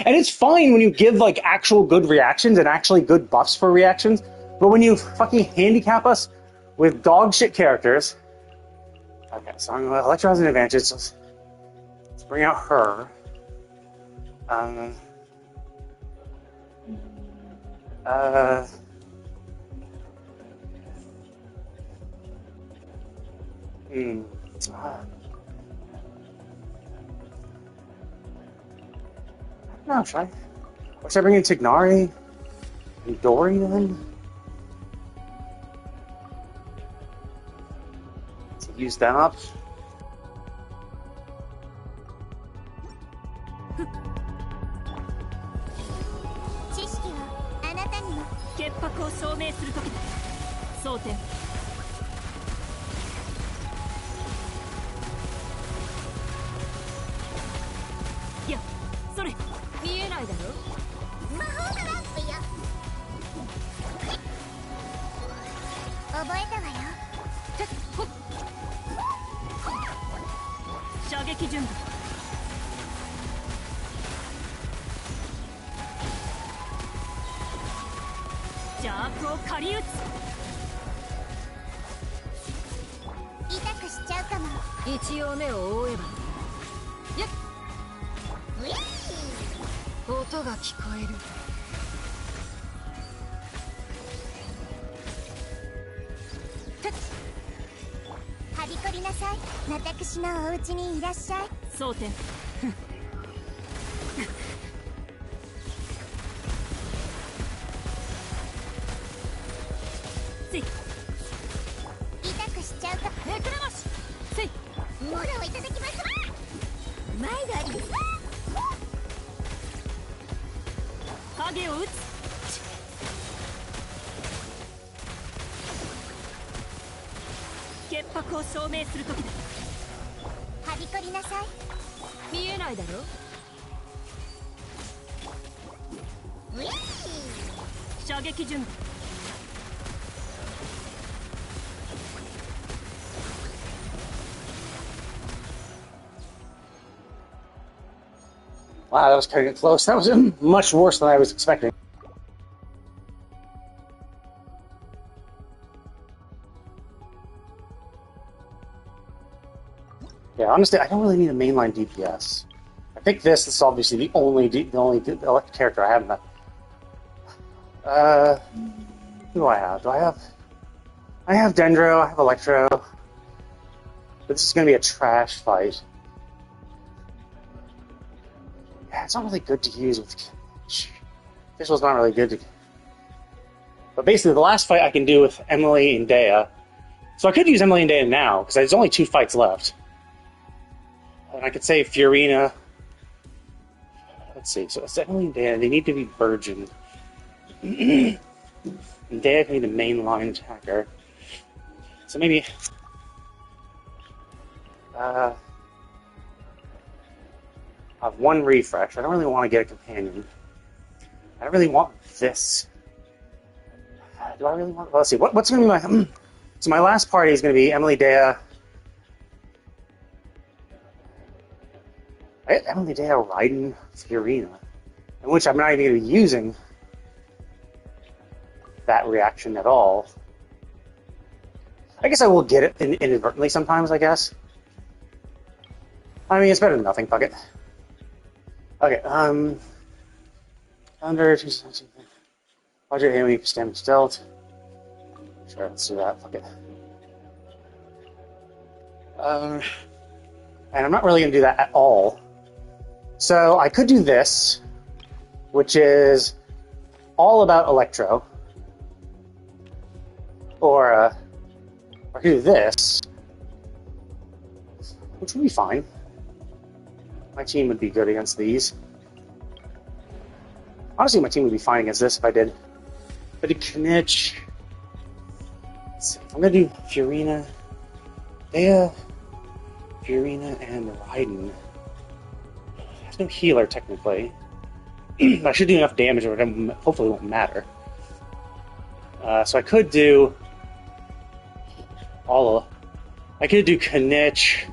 And it's fine when you give, like, actual good reactions and actually good buffs for reactions, but when you fucking handicap us with dog shit characters... Okay, so Electro has an advantage, so let's bring out her. No, should I bring in Tignari and Dory then? To use them up? 射撃準備。邪悪を狩り撃つ。痛くしちゃうかも。一応目を覆えば。やっ、音が聞こえる。はびこりなさい。私のお家にいらっしゃい。蒼天。せい。痛くしちゃうか。めくれまし。せい。モラをいただきますわ。前があります。影を撃つ。潔白を証明する時だ。はびこりなさい。見えないだろ。射撃準備。Wow, that was kind of close. That was much worse than I was expecting. Yeah, honestly, I don't really need a mainline DPS. I think this is obviously the only electric character I have in that. Who do I have? I have Dendro, I have Electro. But this is going to be a trash fight. Yeah, it's not really good to use with... Official's not really good to... But basically, the last fight I can do with Emily and Dea... So I could use Emily and Dea now, because there's only 2 fights left. And I could say Fiorina... Let's see, so it's Emily and Dea, they need to be virgin. And Dea can be the mainline attacker. So maybe... I have 1 refresh. I don't really want to get a companion. I don't really want this. Do I really want... Well, let's see. What's going to be my... So my last party is going to be Emily, Dea... Emily, Dea, Raiden, Fiorina. In which I'm not even going to be using that reaction at all. I guess I will get it inadvertently sometimes, I guess. I mean, it's better than nothing. Fuck it. Okay, Thunder, Budget Amy, Stamina Stealth. Sure, let's do that. Fuck it. And I'm not really going to do that at all. So I could do this, which is all about Electro. Or I could do this, which would be fine. My team would be good against these. Honestly, my team would be fine against this if I did. If I did Knitch. I'm gonna do Fiorina, Dea, Fiorina, and Raiden. There's no healer, technically. I should do enough damage, or it hopefully won't matter. So I could do... I could do Knitch...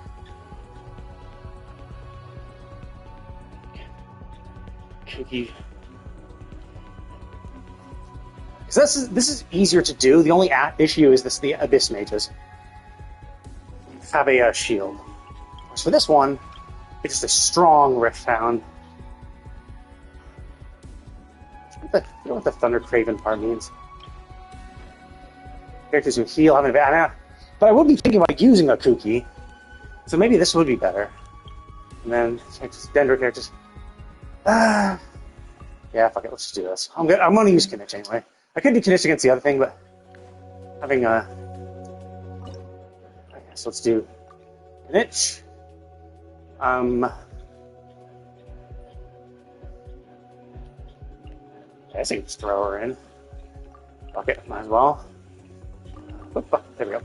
Cookie. Because this is easier to do. The only issue is the Abyss Mages have a shield. So for this one, it's just a strong Rift Hound. I don't know what the Thunder Craven part means. Characters who heal have an advantage. But I would be thinking about using a Kuki. So maybe this would be better. And then Dendro characters. Yeah, fuck it, let's just do this. I'm gonna use Knitch anyway. I could do Knitch against the other thing, but having I guess let's do Knitch. I guess I can just throw her in. Fuck it, might as well. Oop, there we go.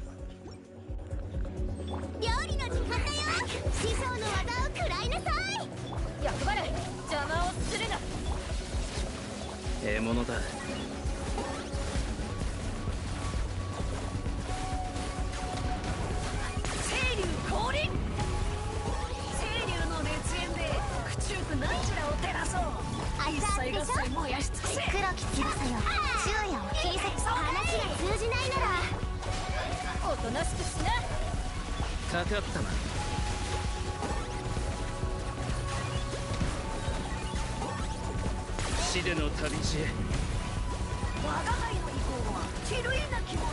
燃やし尽くせ。黒き翼よ、昼夜を切り裂く。話が通じないならおとなしくしな。かかったな。死での旅路へ。我が輩の意向は比類なきもの。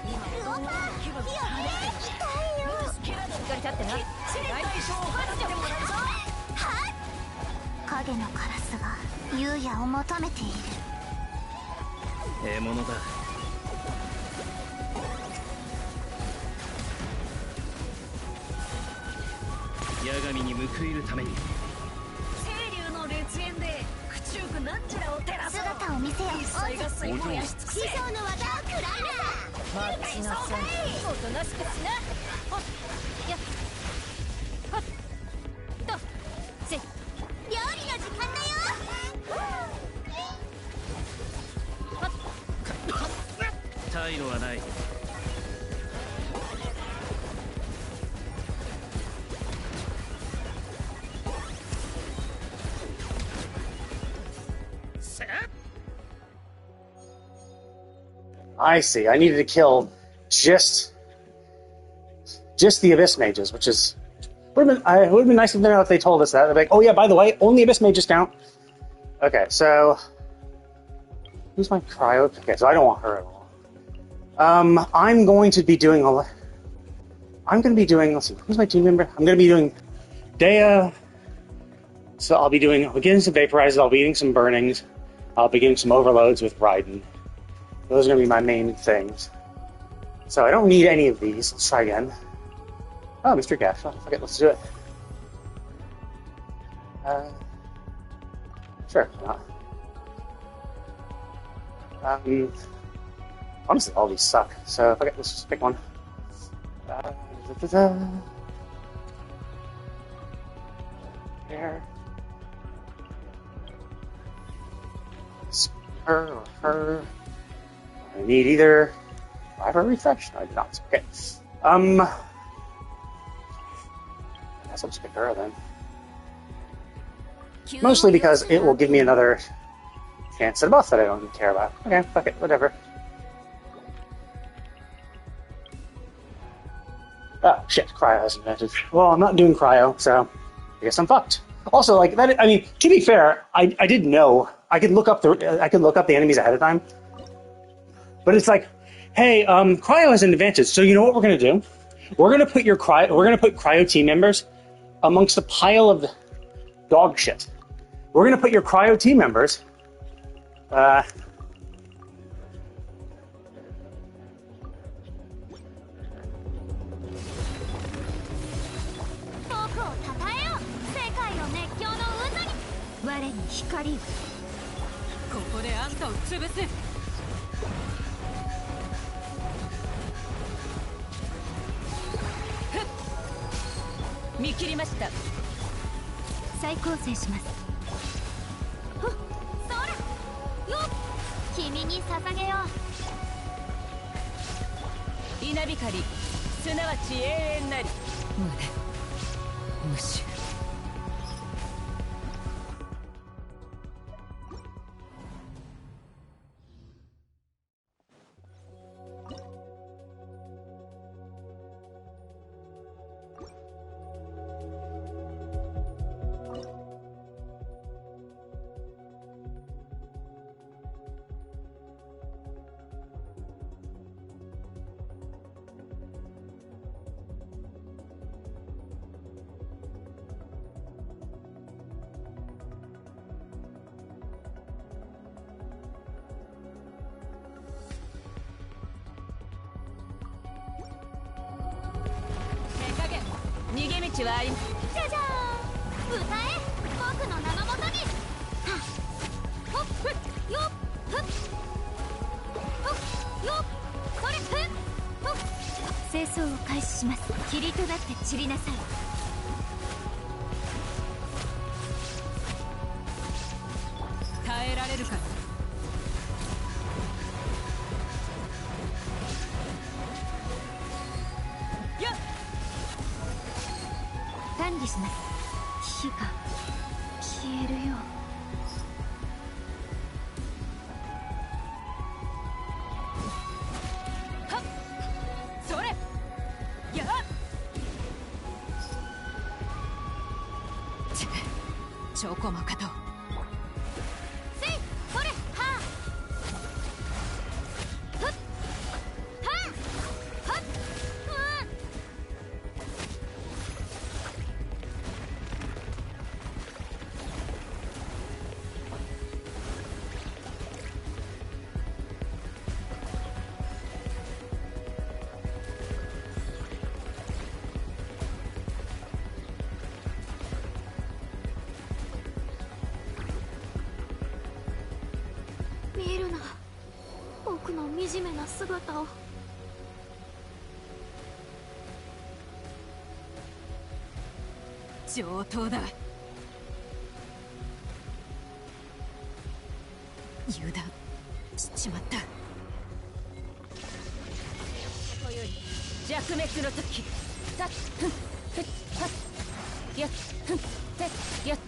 今はどんな気分かね。痛いよ。ルースケラドンが立ってな。大将を払ってもらうぞ。影のカラスが夕夜を求めている。獲物だ。八神に報いるために。清流の烈焰で口中なんちゃらを照らす。姿を見せよ。一切合切燃やし尽くせ。師匠の技を食らいなさい。待ちなさい。おとなしくしな。ほっやほっとせ料理の時間だよ。退路はない。I see. I needed to kill just the Abyss Mages, which is it would have been nice if they told us that. They're like, oh yeah, by the way, only Abyss Mages count. Okay, so who's my cryo? Okay, so I don't want her at all. I'm going to be doing let's see, who's my team member? I'm going to be doing Dea. So I'll be getting some vaporizes. I'll be getting some burnings. I'll be getting some overloads with Raiden. Those are going to be my main things. So I don't need any of these. Let's try again. Oh, Mr. Gash. Oh, fuck it, let's do it. Sure, why not? Honestly, all these suck. So fuck it, let's just pick one. There. Her or her. I need either. I have a refresh? No, I do not. Okay. I guess I'll just pick her then. Mostly because it will give me another chance at a buff that I don't care about. Okay, fuck it, whatever. Oh, shit, cryo has invented. Well, I'm not doing cryo, so I guess I'm fucked. Also, like that. I mean, to be fair, I didn't know. I could look up the enemies ahead of time. But it's like, hey, cryo has an advantage. So you know what we're gonna do? We're gonna put cryo team members amongst a pile of dog shit. We're gonna put your cryo team members. Imaginarium, すなわち永遠なり。無視。逃げ道はあります。じゃじゃーん。歌え、僕の名のもとに。ほっふっよっふっほっよっそれふっほっ。清掃を開始します。霧となって散りなさい。耐えられるか。管理します。火が消えるよう。証拠まかと。せいそれはあふっはあはっ見るな僕の惨めな姿を。上等だ。油断しちまった。こよい弱滅の時。たっふんふっはっやっふんてやっ。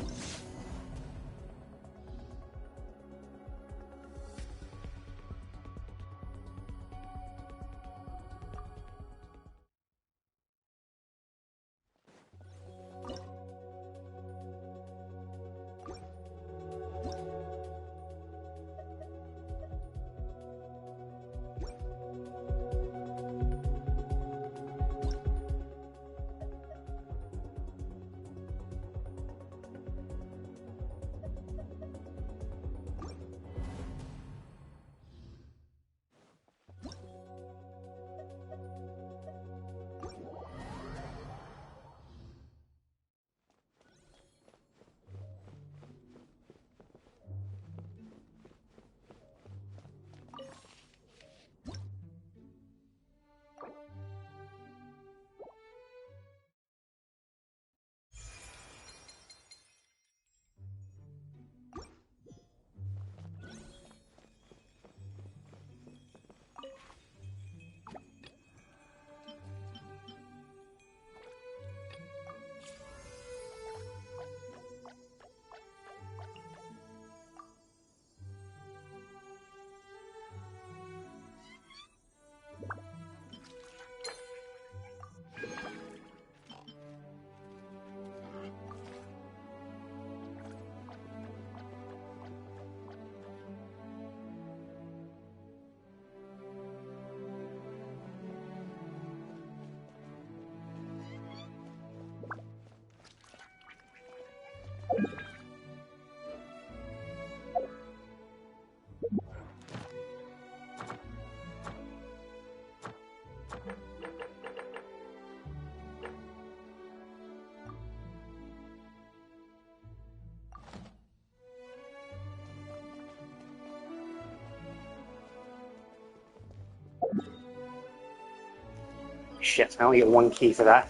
Shit, I only get one key for that.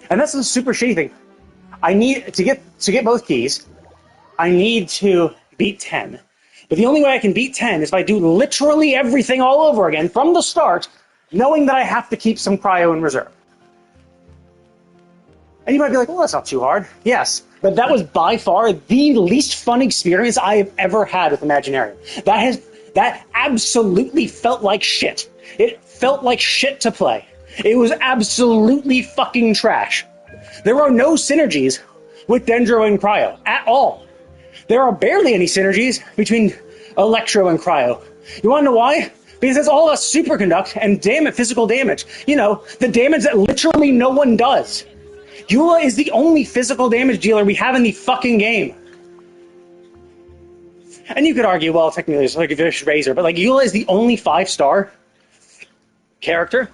And that's the super shitty thing. I need to get both keys, I need to beat 10. But the only way I can beat 10 is if I do literally everything all over again from the start, knowing that I have to keep some cryo in reserve. And you might be like, well, that's not too hard. Yes, but that was by far the least fun experience I have ever had with Imaginarium. That absolutely felt like shit. It felt like shit to play. It was absolutely fucking trash. There are no synergies with Dendro and Cryo at all. There are barely any synergies between Electro and Cryo. You wanna know why? Because it's all a superconduct and damn it, physical damage. You know, the damage that literally no one does. Eula is the only physical damage dealer we have in the fucking game. And you could argue, well, technically it's like a Vicious Razor, but like Eula is the only 5-star character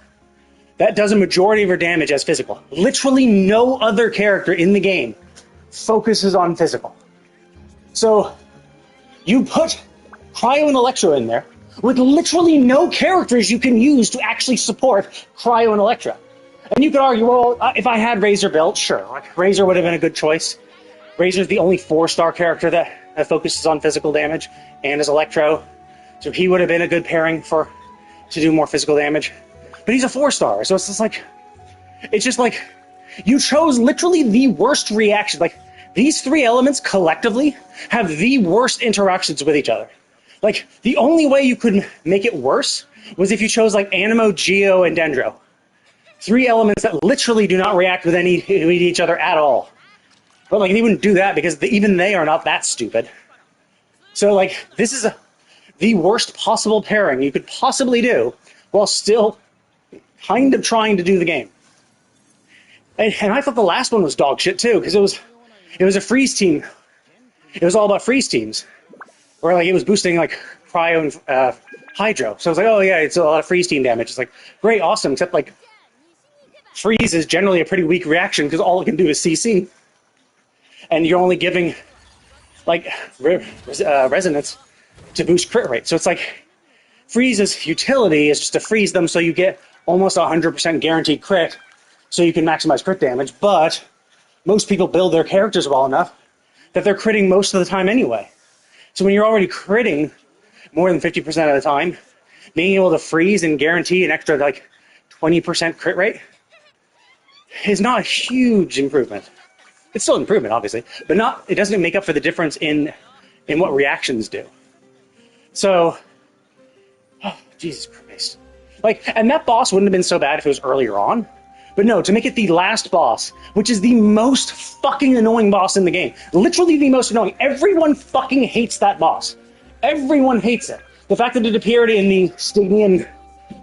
that does a majority of her damage as physical. Literally no other character in the game focuses on physical. So you put Cryo and Electro in there with literally no characters you can use to actually support Cryo and Electro. And you could argue, well, if I had Razor built, sure, like Razor would have been a good choice. Razor's the only 4-star character that focuses on physical damage and is Electro, so he would have been a good pairing to do more physical damage. But he's a 4-star, so it's just like you chose literally the worst reaction. Like these 3 elements collectively have the worst interactions with each other. Like the only way you could make it worse was if you chose like Animo, Geo, and Dendro. 3 elements that literally do not react with each other at all. But like they wouldn't do that because even they are not that stupid. So like this is the worst possible pairing you could possibly do while still kind of trying to do the game. And I thought the last one was dog shit too, because it was a freeze team. It was all about freeze teams, where like it was boosting like cryo and hydro. So I was like, oh yeah, it's a lot of freeze team damage. It's like great, awesome, except like freeze is generally a pretty weak reaction because all it can do is CC, and you're only giving like resonance to boost crit rate. So it's like freeze's utility is just to freeze them so you get almost 100% guaranteed crit, so you can maximize crit damage. But most people build their characters well enough that they're critting most of the time anyway. So when you're already critting more than 50% of the time, being able to freeze and guarantee an extra like 20% crit rate is not a huge improvement. It's still an improvement, obviously, but not. It doesn't make up for the difference in what reactions do. So, oh, Jesus Christ. Like, and that boss wouldn't have been so bad if it was earlier on. But no, to make it the last boss, which is the most fucking annoying boss in the game. Literally the most annoying. Everyone fucking hates that boss. Everyone hates it. The fact that it appeared in the Stygian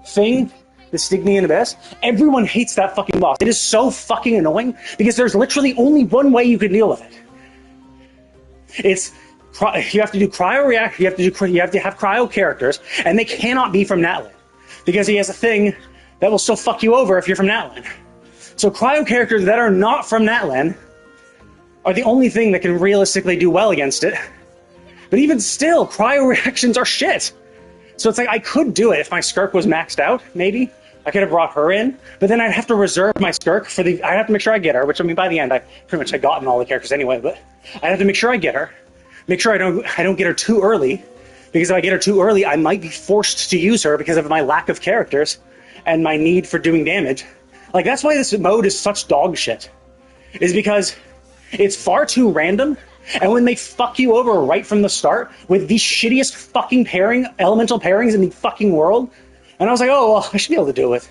thing, the Stygian Abyss, everyone hates that fucking boss. It is so fucking annoying because there's literally only one way you can deal with it. It's you have to do cryo react. You have to have cryo characters, and they cannot be from Natlan because he has a thing that will still fuck you over if you're from Natlan. So cryo characters that are not from Natlan are the only thing that can realistically do well against it. But even still, cryo reactions are shit. So it's like I could do it if my Skirk was maxed out, maybe. I could have brought her in, but then I'd have to reserve my Skirk for the... I'd have to make sure I get her, which I mean, by the end, I pretty much had gotten all the characters anyway, but I'd have to make sure I get her. Make sure I don't get her too early, because if I get her too early, I might be forced to use her because of my lack of characters and my need for doing damage. Like, that's why this mode is such dog shit. Is because it's far too random, and when they fuck you over right from the start with the shittiest fucking elemental pairings in the fucking world, and I was like, oh, well, I should be able to do it with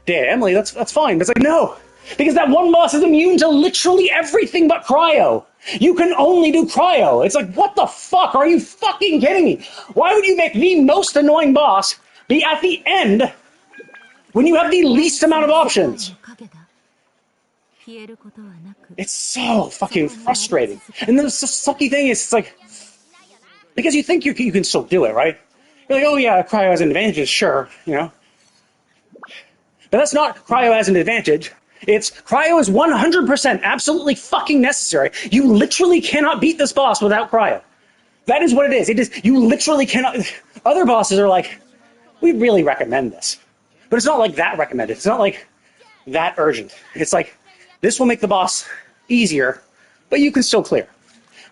Emily, that's fine. But it's like, no, because that one boss is immune to literally everything but cryo. You can only do cryo. It's like, what the fuck? Are you fucking kidding me? Why would you make the most annoying boss be at the end when you have the least amount of options? It's so fucking frustrating. And then the sucky thing is, it's like, because you think you can still do it, right? You're like, oh yeah, cryo has an advantage, sure, you know. But that's not cryo has an advantage. It's cryo is 100% absolutely fucking necessary. You literally cannot beat this boss without cryo. That is what it is. It is, you literally cannot. Other bosses are like, we really recommend this. But it's not like that recommended. It's not like that urgent. It's like, this will make the boss easier, but you can still clear.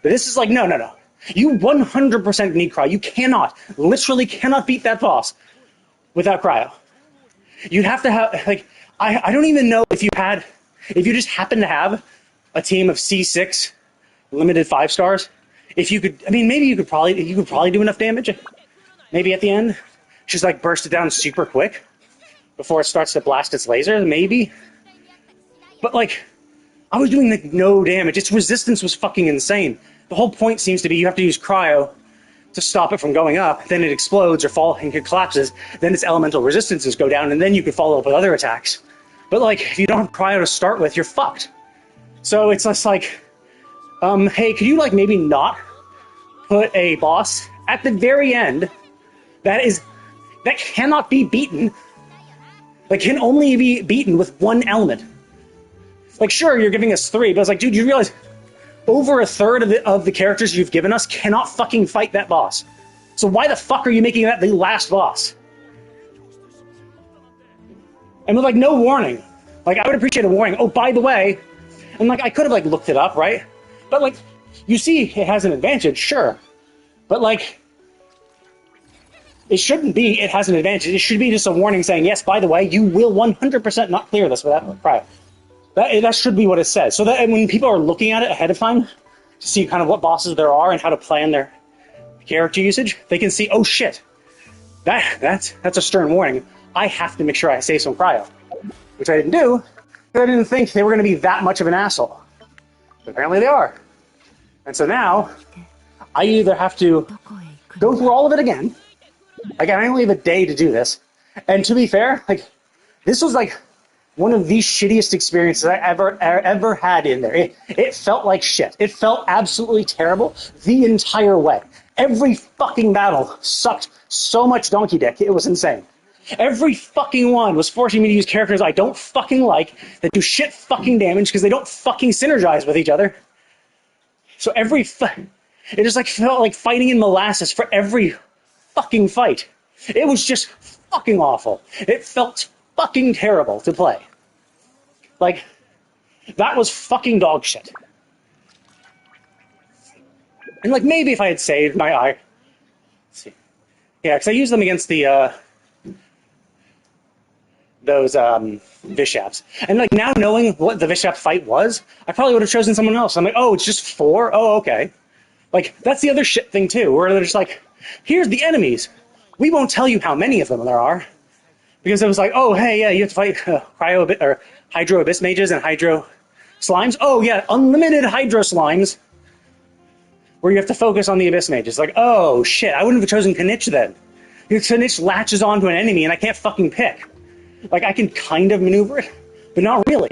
But this is like, no. You 100% need cryo. You literally cannot beat that boss without cryo. You'd have to have, like, I don't even know if you just happen to have a team of C6 limited 5 stars, if you could, I mean, maybe you could probably do enough damage. Maybe at the end, just like burst it down super quick before it starts to blast its laser, maybe. But like, I was doing like no damage. Its resistance was fucking insane. The whole point seems to be you have to use cryo to stop it from going up, then it explodes or and it collapses, then its elemental resistances go down, and then you can follow up with other attacks. But like, if you don't have cryo to start with, you're fucked. So it's just like, hey, could you like maybe not put a boss at the very end that cannot be beaten, like can only be beaten with one element? Like, sure, you're giving us 3, but it's like, dude, you realize over a third of the characters you've given us cannot fucking fight that boss. So why the fuck are you making that the last boss? And with like no warning. Like, I would appreciate a warning. Oh, by the way, and like I could have like looked it up, right? But like, you see it has an advantage, sure. But like, it shouldn't be it has an advantage. It should be just a warning saying, yes, by the way, you will 100% not clear this without cryo. That should be what it says. So that when people are looking at it ahead of time to see kind of what bosses there are and how to plan their character usage, they can see, oh shit, that's a stern warning. I have to make sure I save some cryo, which I didn't do because I didn't think they were going to be that much of an asshole. Apparently they are. And so now, I either have to go through all of it again. Like, I only have a day to do this. And to be fair, like, this was like one of the shittiest experiences I ever had in there. It felt like shit. It felt absolutely terrible the entire way. Every fucking battle sucked so much donkey dick. It was insane. Every fucking one was forcing me to use characters I don't fucking like, that do shit fucking damage because they don't fucking synergize with each other. So it just like felt like fighting in molasses for every fucking fight. It was just fucking awful. It felt fucking terrible to play. Like, that was fucking dog shit. And like, maybe if I had saved my eye. Let's see. Yeah, because I used them against the those Vishaps. And like, now knowing what the Vishap fight was, I probably would have chosen someone else. I'm like, oh, it's just 4? Oh, okay. Like, that's the other shit thing too, where they're just like, here's the enemies. We won't tell you how many of them there are. Because it was like, oh, hey, yeah, you have to fight Hydro Abyss Mages and Hydro Slimes. Oh, yeah, unlimited Hydro Slimes, where you have to focus on the Abyss Mages. Like, oh, shit, I wouldn't have chosen Kanich then. Because Kanich latches onto an enemy and I can't fucking pick. Like, I can kind of maneuver it, but not really.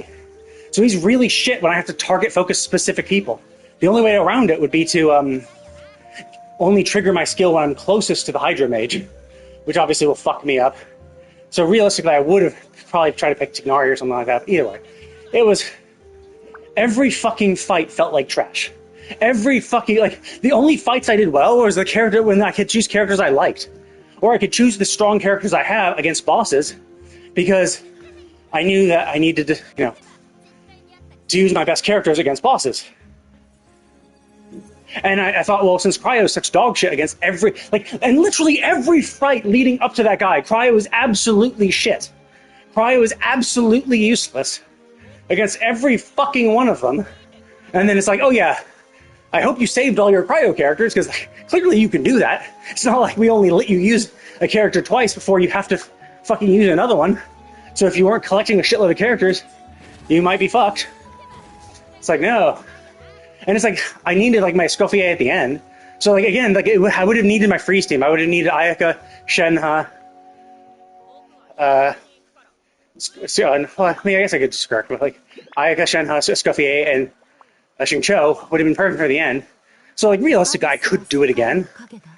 So he's really shit when I have to target focus specific people. The only way around it would be to only trigger my skill when I'm closest to the Hydro Mage, which obviously will fuck me up. So realistically, I would have probably tried to pick Tignari or something like that. Either way, it was... Every fucking fight felt like trash. Every fucking... Like, the only fights I did well was the character when I could choose characters I liked. Or I could choose the strong characters I have against bosses, because I knew that I needed to, to use my best characters against bosses. And I thought, well, since Cryo is such dog shit against and literally every fight leading up to that guy, Cryo is absolutely shit. Cryo is absolutely useless against every fucking one of them. And then it's like, oh yeah, I hope you saved all your Cryo characters, because clearly you can do that. It's not like we only let you use a character twice before you have to fucking use another one. So if you weren't collecting a shitload of characters, you might be fucked. It's like, no. And it's like, I needed like my Escoffier at the end. So like, again, like I would have needed my freeze team. I would have needed Ayaka, Shenhe, I guess I could just correct, but like Ayaka, Shenhe, Escoffier, and Xingqiu would have been perfect for the end. So like, realistically, I could do it again,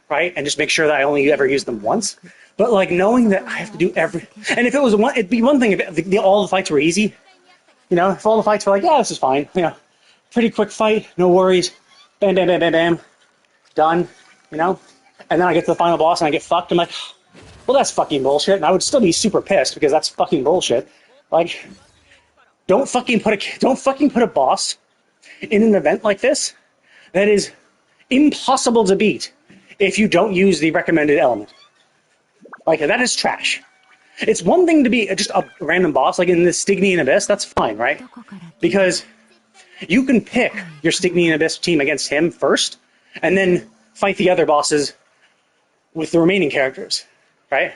right? And just make sure that I only ever use them once. But like, knowing that I have to do and if it was one, it'd be one thing if all the fights were easy. If all the fights were like, yeah, this is fine. Pretty quick fight, no worries. Bam, bam, bam, bam, bam. Done, And then I get to the final boss and I get fucked. I'm like, well, that's fucking bullshit. And I would still be super pissed because that's fucking bullshit. Like, don't fucking put a boss in an event like this that is impossible to beat if you don't use the recommended element. Like, that is trash. It's one thing to be just a random boss, like in the Stygian Abyss, that's fine, right? Because you can pick your Stygian Abyss team against him first, and then fight the other bosses with the remaining characters, right?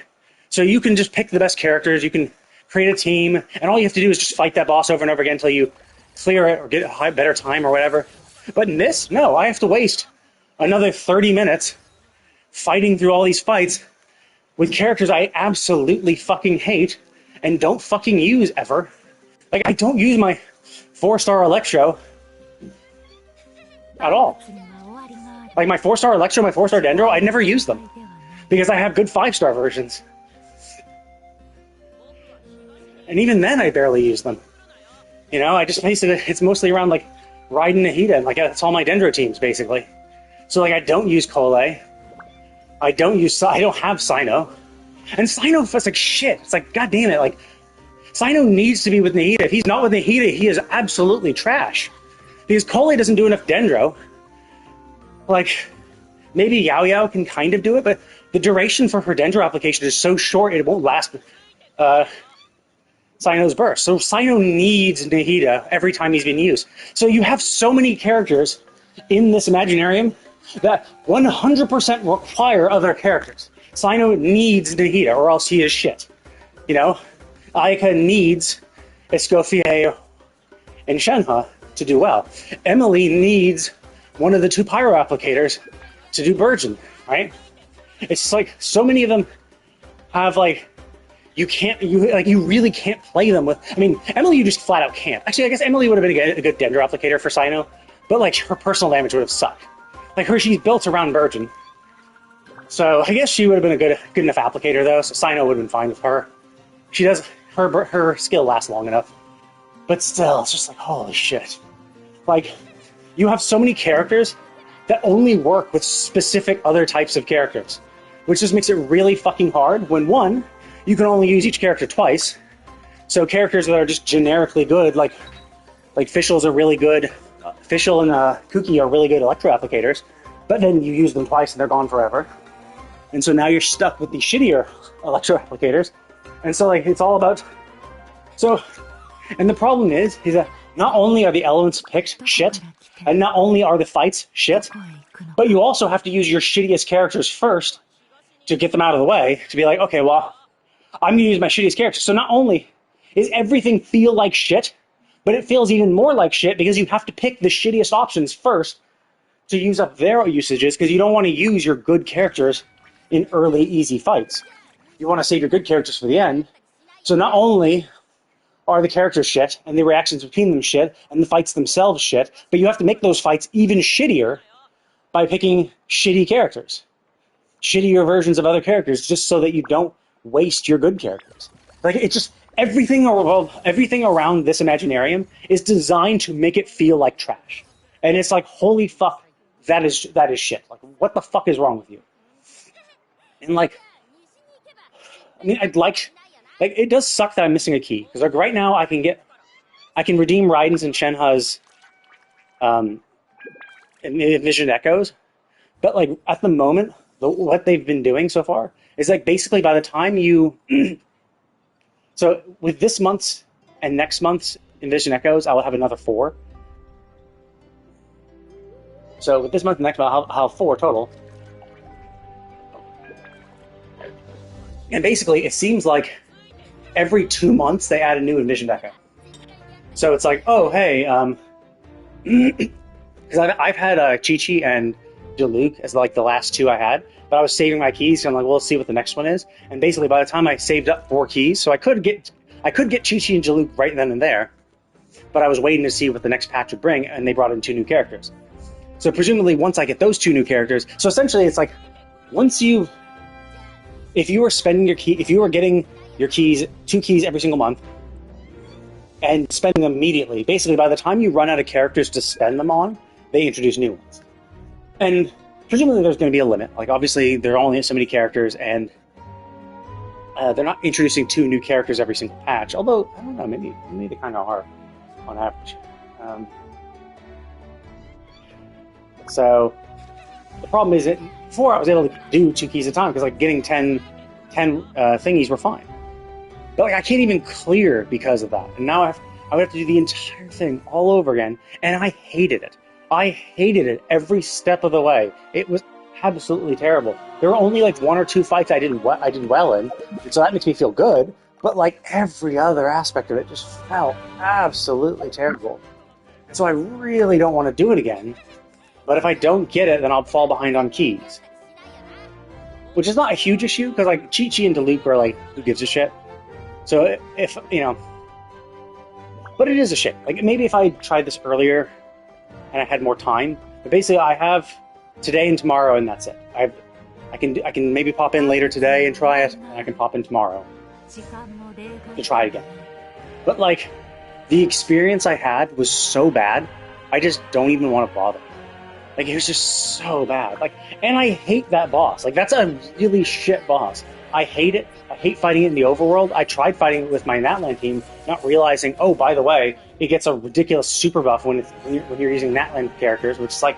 So you can just pick the best characters, you can create a team, and all you have to do is just fight that boss over and over again until you clear it or get a better time or whatever. But in this, no, I have to waste another 30 minutes fighting through all these fights with characters I absolutely fucking hate and don't fucking use ever. Like, I don't use my 4-star Electro at all. Like, my 4-star Electro, my 4-star Dendro, I never use them because I have good 5-star versions. And even then, I barely use them. I just basically, it's mostly around, like, Raiden, Nahida, and, like, that's all my Dendro teams, basically. So, like, I don't use Kole. I don't have Sino. And Sino feels like shit. It's like, god damn it, like, Sino needs to be with Nahida. If he's not with Nahida, he is absolutely trash. Because Kole doesn't do enough Dendro. Like, maybe Yao Yao can kind of do it, but the duration for her Dendro application is so short it won't last Sino's burst. So Sino needs Nahida every time he's being used. So you have so many characters in this Imaginarium that 100% require other characters. Sino needs Nahida, or else he is shit. Ayaka needs Escoffier and Shenhe, to do well. Emily needs one of the 2 pyro applicators to do Burgeon, right? It's just like so many of them have like you really can't play them with. I mean, Emily, you just flat out can't. Actually, I guess Emily would have been a good Dendro applicator for Cyno, but like her personal damage would have sucked. Like she's built around Burgeon, so I guess she would have been a good enough applicator though. So Cyno would have been fine with her. She does her skill lasts long enough, but still, it's just like holy shit. Like you have so many characters that only work with specific other types of characters, which just makes it really fucking hard when one, you can only use each character twice. So characters that are just generically good, like Fischl's are really good. Fischl and Kuki are really good electro applicators, but then you use them twice and they're gone forever. And so now you're stuck with the shittier electro applicators. And so like it's all about and the problem is that not only are the elements picked shit, and not only are the fights shit, but you also have to use your shittiest characters first to get them out of the way, to be like, okay, well, I'm going to use my shittiest characters. So not only is everything feel like shit, but it feels even more like shit because you have to pick the shittiest options first to use up their usages because you don't want to use your good characters in early, easy fights. You want to save your good characters for the end. So not only are the characters shit, and the reactions between them shit, and the fights themselves shit, but you have to make those fights even shittier by picking shitty characters. Shittier versions of other characters, just so that you don't waste your good characters. Like, it's just, everything around this Imaginarium is designed to make it feel like trash. And it's like, holy fuck, that is shit. Like, what the fuck is wrong with you? And like, I mean, it does suck that I'm missing a key. Because like right now I can redeem Raiden's and Shenhe's Vision Echoes. But like at the moment, what they've been doing so far is like basically by the time you so with this month's and next month's Envision Echoes, I will have another 4. So with this month and next month, I'll have 4 total. And basically, it seems like every 2 months they add a new Envisioned Echo. So it's like, oh, hey, because I've had Chi-Chi and Diluc as like the last 2 I had, but I was saving my keys, so I'm like, well, let's see what the next one is. And basically, by the time I saved up 4 keys, so I could get Chi-Chi and Diluc right then and there, but I was waiting to see what the next patch would bring, and they brought in 2 new characters. So presumably, once I get those 2 new characters, so essentially, it's like if you were spending if you were getting your keys, 2 keys every single month, and spending them immediately, basically by the time you run out of characters to spend them on, they introduce new ones. And presumably there's going to be a limit. Like obviously there are only so many characters, and they're not introducing 2 new characters every single patch. Although I don't know, maybe they kind of are on average. So the problem is that before I was able to do 2 keys at a time because like getting 10 thingies were fine. But like I can't even clear because of that. And now I would have to do the entire thing all over again, and I hated it. I hated it every step of the way. It was absolutely terrible. There were only like 1 or 2 fights I did well in, so that makes me feel good. But like every other aspect of it just felt absolutely terrible. And so I really don't want to do it again. But if I don't get it, then I'll fall behind on keys. Which is not a huge issue, because like Chi-Chi and Diluc are like, who gives a shit? So if, but it is a shit. Like maybe if I tried this earlier and I had more time, but basically I have today and tomorrow and that's it. I can maybe pop in later today and try it, and I can pop in tomorrow to try it again. But like, the experience I had was so bad, I just don't even want to bother. Like, it was just so bad. Like, and I hate that boss. Like, that's a really shit boss. I hate it. I hate fighting it in the overworld. I tried fighting it with my Natlan team, not realizing, oh, by the way, it gets a ridiculous super buff when you're using Natlan characters, which is like,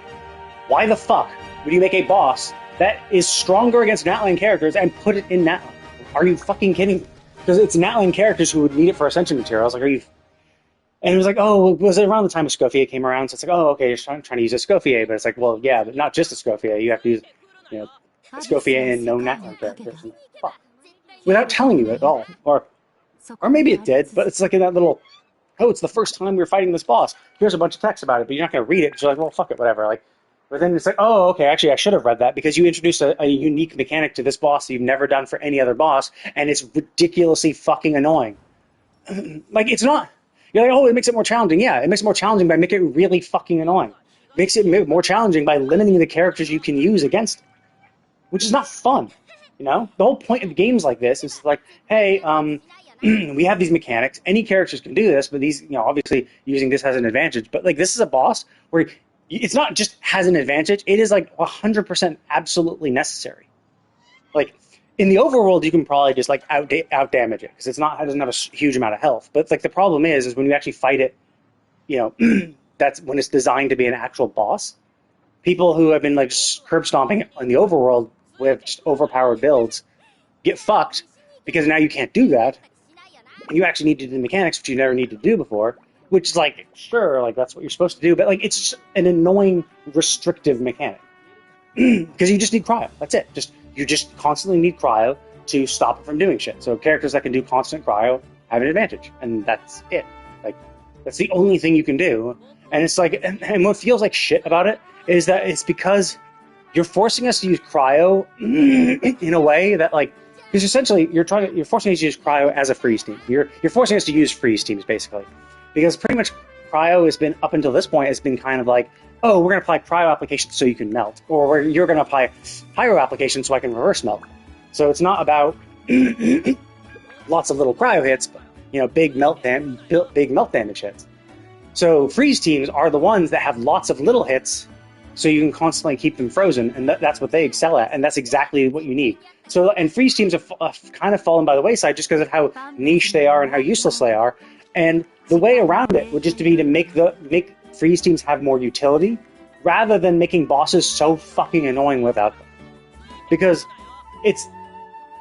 why the fuck would you make a boss that is stronger against Natlan characters and put it in Natlan? Are you fucking kidding me? Because it's Natlan characters who would need it for Ascension materials. Like, are you... And it was like, oh, was it around the time Escoffier came around? So it's like, oh, okay, you're trying to use Escoffier, but it's like, well, yeah, but not just Escoffier. You have to use, Escoffier and no Natlan characters. And fuck. Without telling you at all. Or maybe it did, but it's like in that little oh, it's the first time we're fighting this boss. Here's a bunch of text about it, but you're not going to read it because you're like, well, fuck it, whatever. Like, but then it's like, oh, okay, actually, I should have read that because you introduced a unique mechanic to this boss that you've never done for any other boss, and it's ridiculously fucking annoying. Like, it's not. You're like, oh, it makes it more challenging. Yeah, it makes it more challenging by making it really fucking annoying. It makes it more challenging by limiting the characters you can use against it, which is not fun. You know, the whole point of games like this is like, hey, we have these mechanics. Any characters can do this, but these, you know, obviously using this has an advantage. But like, this is a boss where it's not just has an advantage; it is like 100% absolutely necessary. Like in the overworld, you can probably just like out damage it because it doesn't have a huge amount of health. But like the problem is when you actually fight it, you know, that's when it's designed to be an actual boss. People who have been like curb stomping in the overworld with just overpowered builds get fucked because now you can't do that. And you actually need to do the mechanics, which you never need to do before, which is like, sure, like that's what you're supposed to do, but like it's just an annoying, restrictive mechanic. Because you just need cryo. That's it. You just constantly need cryo to stop it from doing shit. So characters that can do constant cryo have an advantage, and that's it. Like that's the only thing you can do. And it's like, and what feels like shit about it is that it's because you're forcing us to use cryo in a way that, like, because essentially you're forcing us to use cryo as a freeze team. You're forcing us to use freeze teams basically, because pretty much cryo has been up until this point has been kind of like, oh, we're going to apply cryo applications so you can melt, or you're going to apply pyro applications so I can reverse melt. So it's not about lots of little cryo hits, but you know, big melt damage hits. So freeze teams are the ones that have lots of little hits, so you can constantly keep them frozen, and that's what they excel at, and that's exactly what you need. So, and freeze teams have kind of fallen by the wayside just because of how niche they are and how useless they are. And the way around it would just be to make freeze teams have more utility, rather than making bosses so fucking annoying without them. Because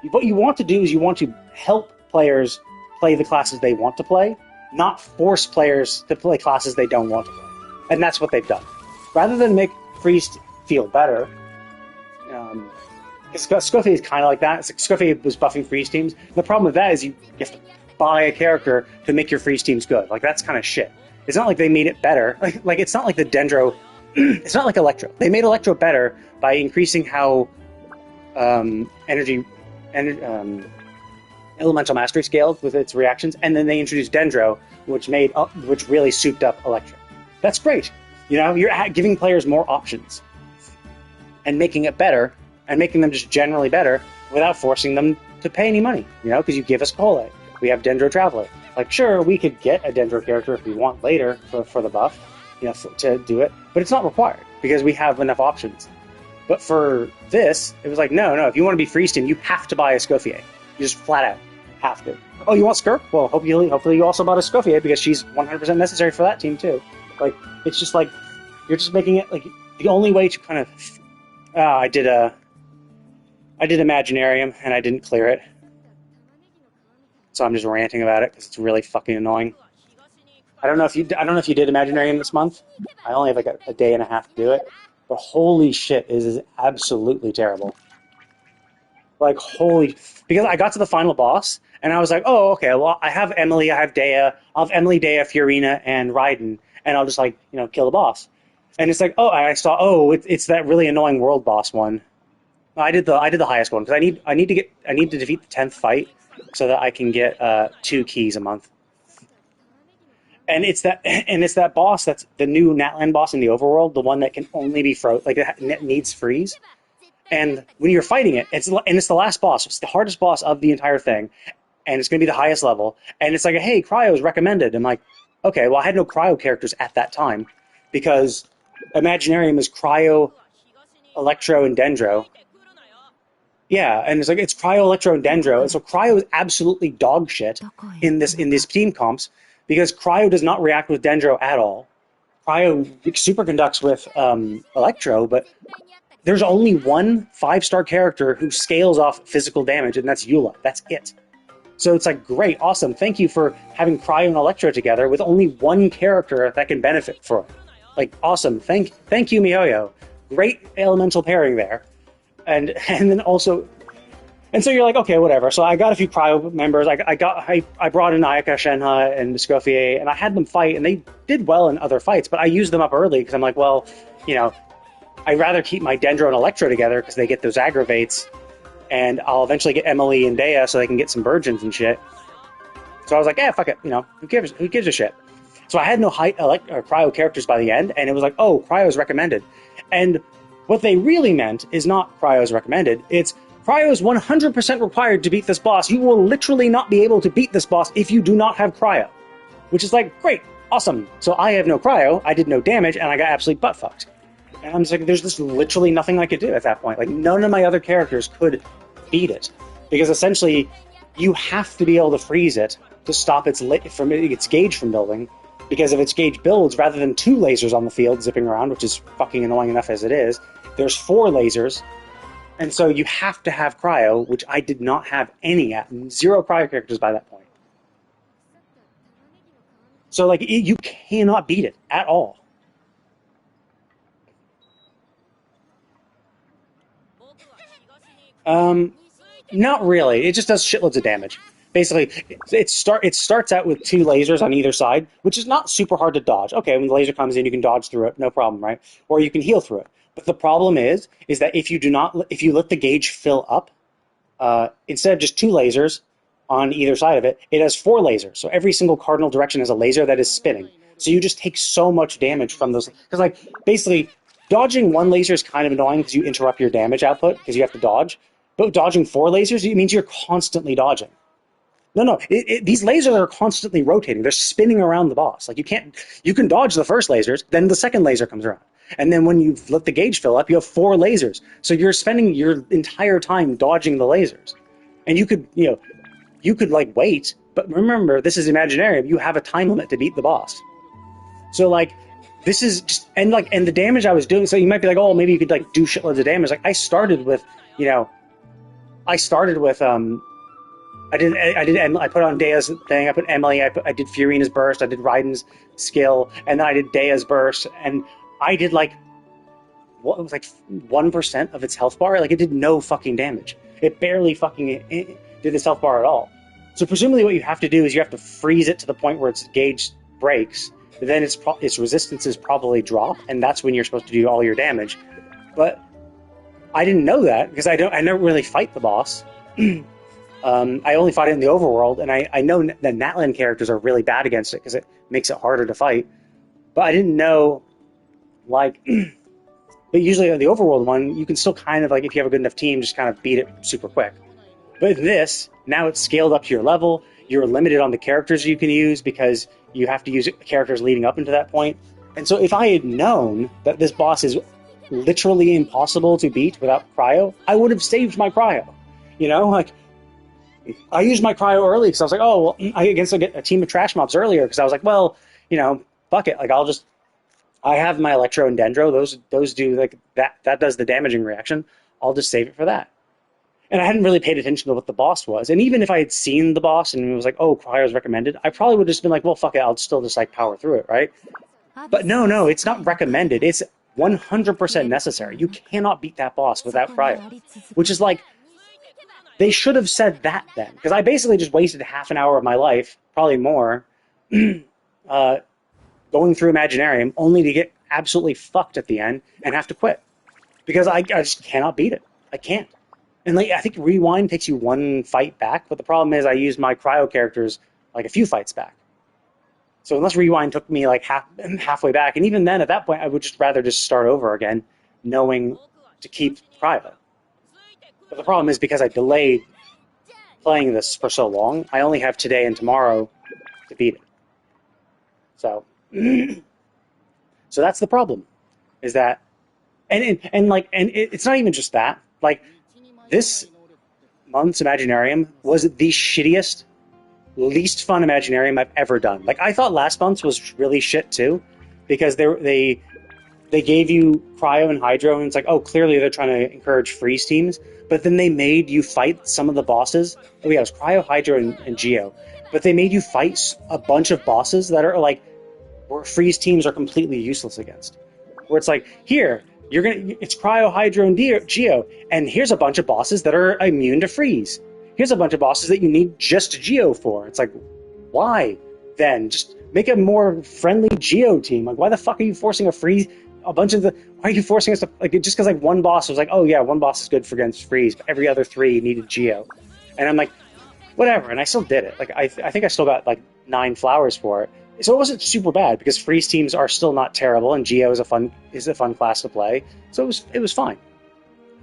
what you want to do is you want to help players play the classes they want to play, not force players to play classes they don't want to play. And that's what they've done. Rather than make freeze feel better, Scuffy is kind of like that. Scuffy was buffing freeze teams. The problem with that is you have to buy a character to make your freeze teams good. Like, that's kind of shit. It's not like they made it better. Like it's not like the Dendro... it's not like Electro. They made Electro better by increasing how Elemental Mastery scaled with its reactions, and then they introduced Dendro, which really souped up Electro. That's great. You know, you're giving players more options and making it better, and making them just generally better without forcing them to pay any money, you know, because you give us Cole. We have Dendro Traveler. Like, sure, we could get a Dendro character if we want later for the buff, you know, to do it, but it's not required because we have enough options. But for this, it was like, no, if you want to be freeze team, you have to buy a Scoffier. You just flat out have to. Oh, you want Skirk? Well, hopefully you also bought a Scoffier because she's 100% necessary for that team too. Like, it's just like, you're just making it, like, the only way to kind of... I did Imaginarium, and I didn't clear it. So I'm just ranting about it, because it's really fucking annoying. I don't know if you did Imaginarium this month. I only have, like, a day and a half to do it. But holy shit, it is absolutely terrible. Like, because I got to the final boss, and I was like, oh, okay, well, I have Emily, I have Dea, I'll have Emily, Dea, Fiorina, and Raiden, and I'll just, like, you know, kill the boss. And it's like, oh, I saw, it's that really annoying world boss one. I did the highest one, because I need to defeat the 10th fight, so that I can get 2 keys a month. And it's that boss that's the new Natlan boss in the overworld, the one that can only be it needs freeze. And when you're fighting it, it's the last boss. It's the hardest boss of the entire thing, and it's going to be the highest level. And it's like, hey, cryo is recommended. I'm like, okay, well, I had no cryo characters at that time because Imaginarium is cryo, electro, and dendro. Yeah, and it's like it's cryo, electro, and dendro, and so cryo is absolutely dog shit in these team comps because cryo does not react with dendro at all. Cryo superconducts with electro, but there's only one 5-star character who scales off physical damage, and that's Eula. That's it. So it's like, great, awesome. Thank you for having cryo and electro together with only one character that can benefit from it. Like, awesome. Thank you, MiHoYo. Great elemental pairing there. And then also, And so you're like, okay, whatever. So I got a few cryo members. I brought in Ayaka, Shenhe, and Escoffier, and I had them fight, and they did well in other fights, but I used them up early because I'm like, well, you know, I'd rather keep my Dendro and Electro together because they get those aggravates, and I'll eventually get Emily and Dea so they can get some virgins and shit. So I was like, yeah, fuck it, you know, who gives a shit? So I had no cryo characters by the end, and it was like, oh, cryo's recommended. And what they really meant is not cryo's recommended, it's cryo is 100% required to beat this boss. You will literally not be able to beat this boss if you do not have cryo. Which is like, great, awesome. So I have no cryo, I did no damage, and I got absolutely butt-fucked. And I'm just like, there's just literally nothing I could do at that point. Like, none of my other characters could beat it. Because essentially, you have to be able to freeze it to stop its gauge from building. Because if its gauge builds, rather than 2 lasers on the field zipping around, which is fucking annoying enough as it is, there's 4 lasers. And so you have to have cryo, which I did not have any at. 0 cryo characters by that point. So, like, you cannot beat it at all. Not really. It just does shitloads of damage. Basically, it starts out with 2 lasers on either side, which is not super hard to dodge. Okay, when the laser comes in, you can dodge through it, no problem, right? Or you can heal through it. But the problem is that if you let the gauge fill up, instead of just 2 lasers on either side of it, it has 4 lasers. So every single cardinal direction has a laser that is spinning. So you just take so much damage from those. Because, like, basically, dodging 1 laser is kind of annoying because you interrupt your damage output because you have to dodge. But dodging 4 lasers, it means you're constantly dodging. No. These lasers are constantly rotating. They're spinning around the boss. Like, you can dodge the first lasers, then the second laser comes around. And then when you let the gauge fill up, you have 4 lasers. So you're spending your entire time dodging the lasers. And you could like wait, but remember, this is Imaginarium. You have a time limit to beat the boss. So, like, this is just, and the damage I was doing, so you might be like, oh, maybe you could, like, do shitloads of damage. Like, I started with, I put on Dea's thing, I put Emily, I did Fiorina's burst, I did Raiden's skill, and then I did Dea's burst, and I did, like, what, it was like 1% of its health bar? Like, it did no fucking damage. It barely fucking did its health bar at all. So presumably what you have to do is you have to freeze it to the point where its gauge breaks, then its resistances probably drop, and that's when you're supposed to do all your damage. But I didn't know that, because I never really fight the boss. I only fought it in the overworld, and I know that Natlan characters are really bad against it, because it makes it harder to fight. But I didn't know, like... But usually on the overworld one, you can still kind of, like, if you have a good enough team, just kind of beat it super quick. But this, now it's scaled up to your level, you're limited on the characters you can use, because you have to use characters leading up into that point. And so if I had known that this boss is literally impossible to beat without cryo, I would have saved my cryo. You know, like, I used my cryo early because I was like, oh, well, I get a team of trash mobs earlier, because I was like, well, fuck it, like, I have my Electro and Dendro, those do, like, that does the damaging reaction, I'll just save it for that. And I hadn't really paid attention to what the boss was, and even if I had seen the boss and it was like, oh, cryo's recommended, I probably would have just been like, well, fuck it, I'll still just, like, power through it, right? But no, it's not recommended, it's 100% necessary. You cannot beat that boss without cryo, which is like, they should have said that then, because I basically just wasted half an hour of my life, probably more, going through Imaginarium, only to get absolutely fucked at the end and have to quit. Because I just cannot beat it. I can't. And, like, I think Rewind takes you 1 fight back, but the problem is I used my cryo characters, like, a few fights back. So unless Rewind took me, like, halfway back, and even then, at that point, I would just rather just start over again, knowing to keep cryo. But the problem is, because I delayed playing this for so long, I only have today and tomorrow to beat it. So... So that's the problem, is that, and it's not even just that. Like, this month's Imaginarium was the shittiest, least fun Imaginarium I've ever done. Like, I thought last month's was really shit too, because they gave you Cryo and Hydro, and it's like, oh, clearly they're trying to encourage freeze teams, but then they made you fight some of the bosses. Oh yeah, it was Cryo, Hydro, and Geo, but they made you fight a bunch of bosses that are like, where freeze teams are completely useless against. Where it's like, here, it's Cryo, Hydro, and Geo, and here's a bunch of bosses that are immune to freeze. Here's a bunch of bosses that you need just Geo for. It's like, why then? Just make a more friendly Geo team. Like, why the fuck are you forcing why are you forcing us to, like, just because like one boss was like, oh yeah, one boss is good for against freeze, but every other 3 needed Geo. And I'm like, whatever, and I still did it. Like, I think I still got like 9 flowers for it. So it wasn't super bad because freeze teams are still not terrible, and Geo is a fun class to play. So it was fine.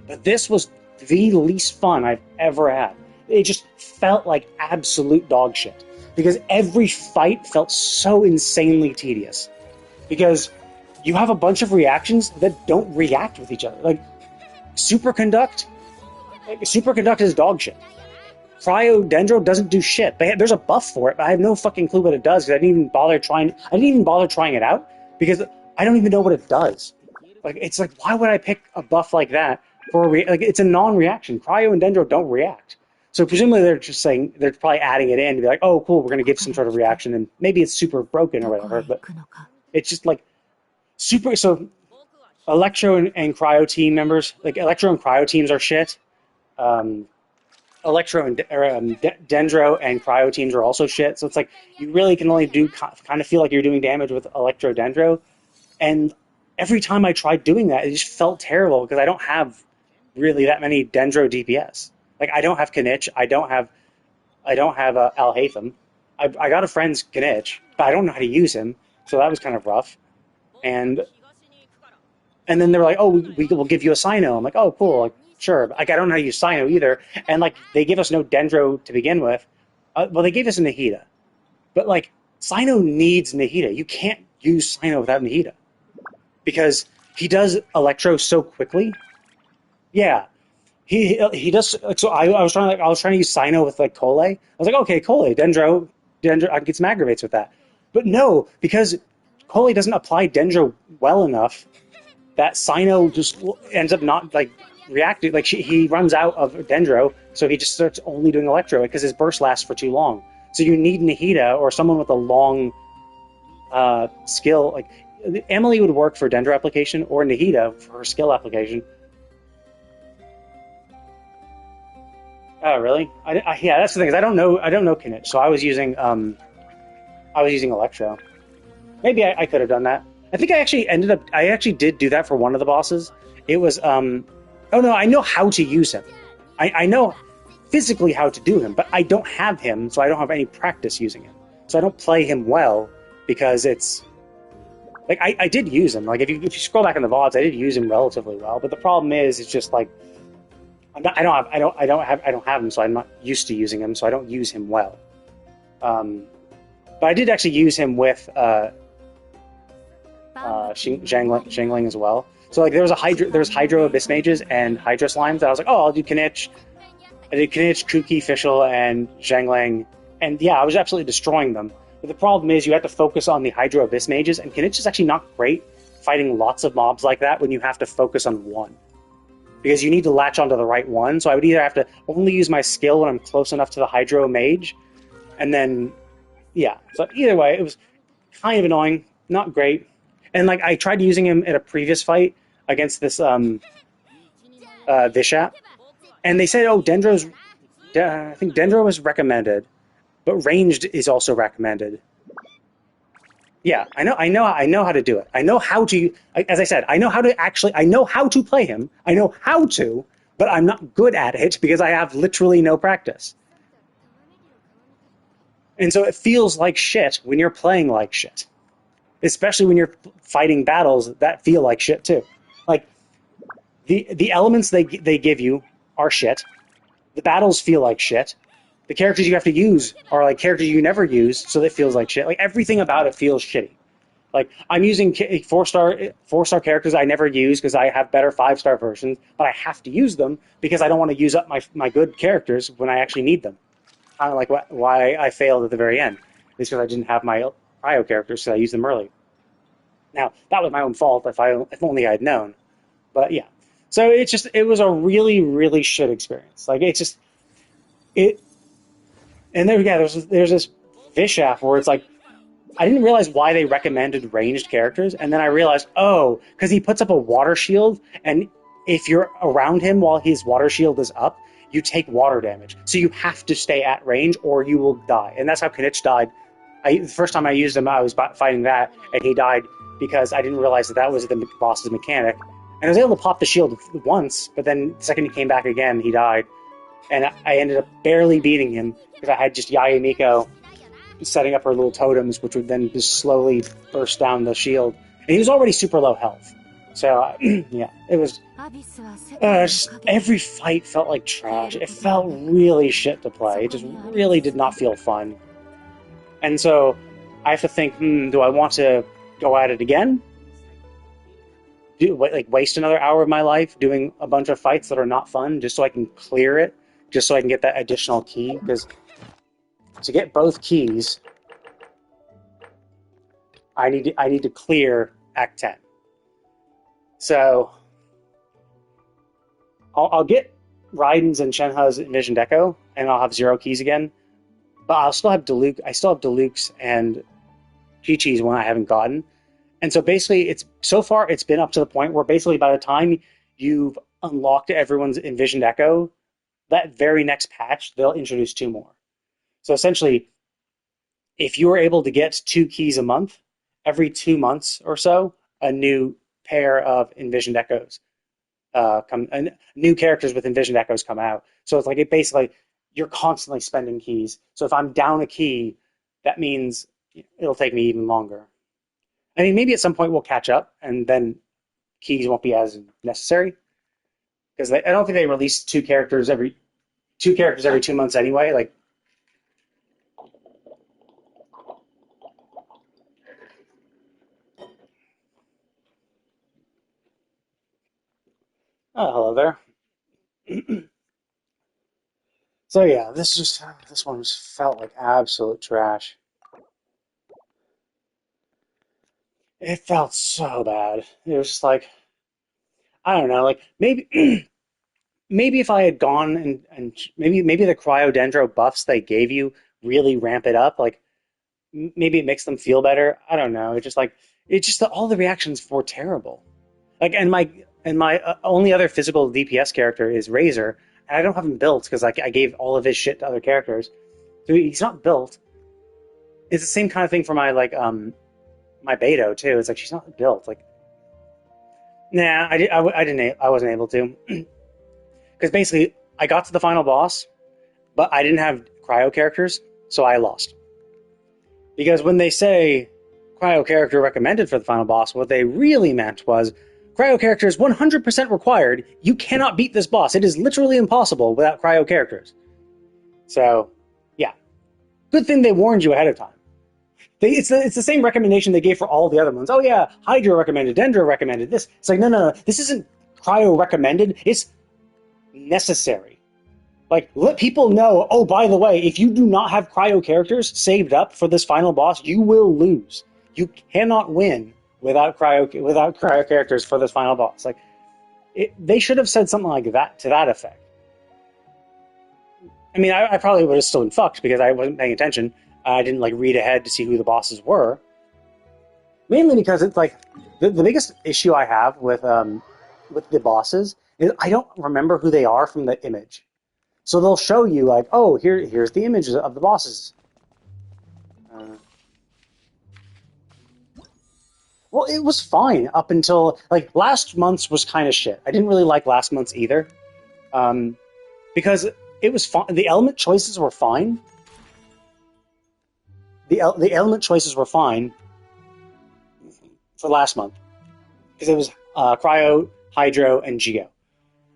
But this was the least fun I've ever had. It just felt like absolute dog shit because every fight felt so insanely tedious. Because you have a bunch of reactions that don't react with each other. Like Superconduct is dog shit. Cryo Dendro doesn't do shit. There's a buff for it, but I have no fucking clue what it does because I didn't even bother trying it out because I don't even know what it does. Like, it's like, why would I pick a buff like that for like, it's a non-reaction. Cryo and Dendro don't react. So presumably they're just saying, they're probably adding it in to be like, oh cool, we're going to give some sort of reaction, and maybe it's super broken or whatever, but it's just like super. So Electro and Cryo team members, like Electro and Cryo teams are shit. Electro and Dendro and Cryo teams are also shit. So it's like you really can only kind of feel like you're doing damage with Electro Dendro. And every time I tried doing that, it just felt terrible because I don't have really that many Dendro DPS. Like, I don't have Kanich. I don't have Al Hatham. I got a friend's Kanich, but I don't know how to use him. So that was kind of rough. And then they were like, oh, we'll give you a Sino. I'm like, oh, cool. Like, sure. Like, I don't know how to use Sino either. And, like, they give us no Dendro to begin with. Well, they gave us a Nahida. But, like, Sino needs Nahida. You can't use Sino without Nahida. Because he does Electro so quickly. Yeah. He does. So I was trying to use Sino with, like, Cole. I was like, okay, Cole, Dendro, I can get some aggravates with that. But no, because Cole doesn't apply Dendro well enough that Sino just ends up not, like, reacting. Like, he runs out of Dendro, so he just starts only doing Electro because his burst lasts for too long. So you need Nahida or someone with a long skill. Like, Emily would work for Dendro application, or Nahida for her skill application. Oh, really? Yeah, that's the thing. Is I don't know Kinich, so I was using Electro. Maybe I could have done that. I think I actually did do that for one of the bosses. It was oh no, I know how to use him. I know physically how to do him, but I don't have him, so I don't have any practice using him. So I don't play him well because it's like I did use him. Like if you scroll back in the VODs, I did use him relatively well. But the problem is, it's just like I don't have him, so I'm not used to using him, so I don't use him well. But I did actually use him with Zhangling as well. So like there was Hydro Abyss Mages and Hydro Slimes that I was like, oh, I'll do Kanich. I did Kanich, Kuki, Fischl, and Zhangling, and yeah, I was absolutely destroying them. But the problem is you have to focus on the Hydro Abyss Mages, and Kanich is actually not great fighting lots of mobs like that when you have to focus on one. Because you need to latch onto the right one, so I would either have to only use my skill when I'm close enough to the Hydro Mage, and then, yeah. So either way, it was kind of annoying, not great. And like I tried using him at a previous fight against this Vishat, and they said, oh, I think Dendro was recommended, but ranged is also recommended. Yeah, I know how to do it. I know how to, as I said, I know how to play him. I know how to, but I'm not good at it because I have literally no practice. And so it feels like shit when you're playing like shit. Especially when you're fighting battles that feel like shit too. Like, the elements they give you are shit. The battles feel like shit. The characters you have to use are like characters you never use, so that feels like shit. Like everything about it feels shitty. Like I'm using 4-star characters I never use because I have better 5-star versions, but I have to use them because I don't want to use up my good characters when I actually need them. Kind of like why I failed at the very end. It's because I didn't have my Cryo characters, so I used them early. Now that was my own fault. If only I had known. But yeah, so it was a really, really shit experience. Like and there's this Vishaft where it's like I didn't realize why they recommended ranged characters, and then I realized, oh, because he puts up a water shield, and if you're around him while his water shield is up, you take water damage. So you have to stay at range, or you will die. And that's how Knich died. The first time I used him, I was fighting that, and he died because I didn't realize that was the boss's mechanic. And I was able to pop the shield once, but then the second he came back again, he died. And I ended up barely beating him because I had just Yae Miko setting up her little totems, which would then just slowly burst down the shield. And he was already super low health. So, yeah, it was... every fight felt like trash. It felt really shit to play. It just really did not feel fun. And so, I have to think, do I want to go at it again? Waste another hour of my life doing a bunch of fights that are not fun just so I can clear it? Just so I can get that additional key? Because to get both keys, I need to clear Act 10. So I'll get Raiden's and Shenhe's Envisioned Echo, and I'll have 0 keys again. But I'll still have Diluc. I still have Diluc's and Chi-Chi's one I haven't gotten. And so basically, so far it's been up to the point where basically by the time you've unlocked everyone's Envisioned Echo, that very next patch they'll introduce 2 more. So essentially, if you were able to get 2 keys a month, every 2 months or so, a new pair of Envisioned Echoes new characters with Envisioned Echoes come out. So it's like basically you're constantly spending keys. So if I'm down a key, that means it'll take me even longer. I mean, maybe at some point we'll catch up, and then keys won't be as necessary because I don't think they release 2 characters every 2 months anyway. Like. Oh, hello there. So yeah, this one just felt like absolute trash. It felt so bad. It was just like, I don't know, like maybe maybe if I had gone and maybe the cryodendro buffs they gave you really ramp it up, like maybe it makes them feel better. I don't know. It's just that all the reactions were terrible. Like, and my only other physical DPS character is Razor, and I don't have him built because I gave all of his shit to other characters, so he's not built. It's the same kind of thing for my my Beto too. It's like she's not built. Like, nah, I wasn't able to because basically I got to the final boss, but I didn't have cryo characters, so I lost. Because when they say cryo character recommended for the final boss, what they really meant was cryo characters 100% required. You cannot beat this boss. It is literally impossible without cryo characters. So, yeah. Good thing they warned you ahead of time. It's the same recommendation they gave for all the other ones. Oh yeah, Hydro recommended, Dendro recommended this. It's like, no. This isn't cryo recommended. It's necessary. Like, let people know, oh, by the way, if you do not have cryo characters saved up for this final boss, you will lose. You cannot win without cryo characters for this final boss. Like, they should have said something like that to that effect. I mean, I probably would have still been fucked because I wasn't paying attention. I didn't read ahead to see who the bosses were. Mainly because it's like the biggest issue I have with the bosses is I don't remember who they are from the image. So they'll show you like, oh, here's the images of the bosses. Well, it was fine up until, last month's was kind of shit. I didn't really like last month's either. Because it was fine. The element choices were fine. The element choices were fine for last month. Because it was Cryo, Hydro, and Geo.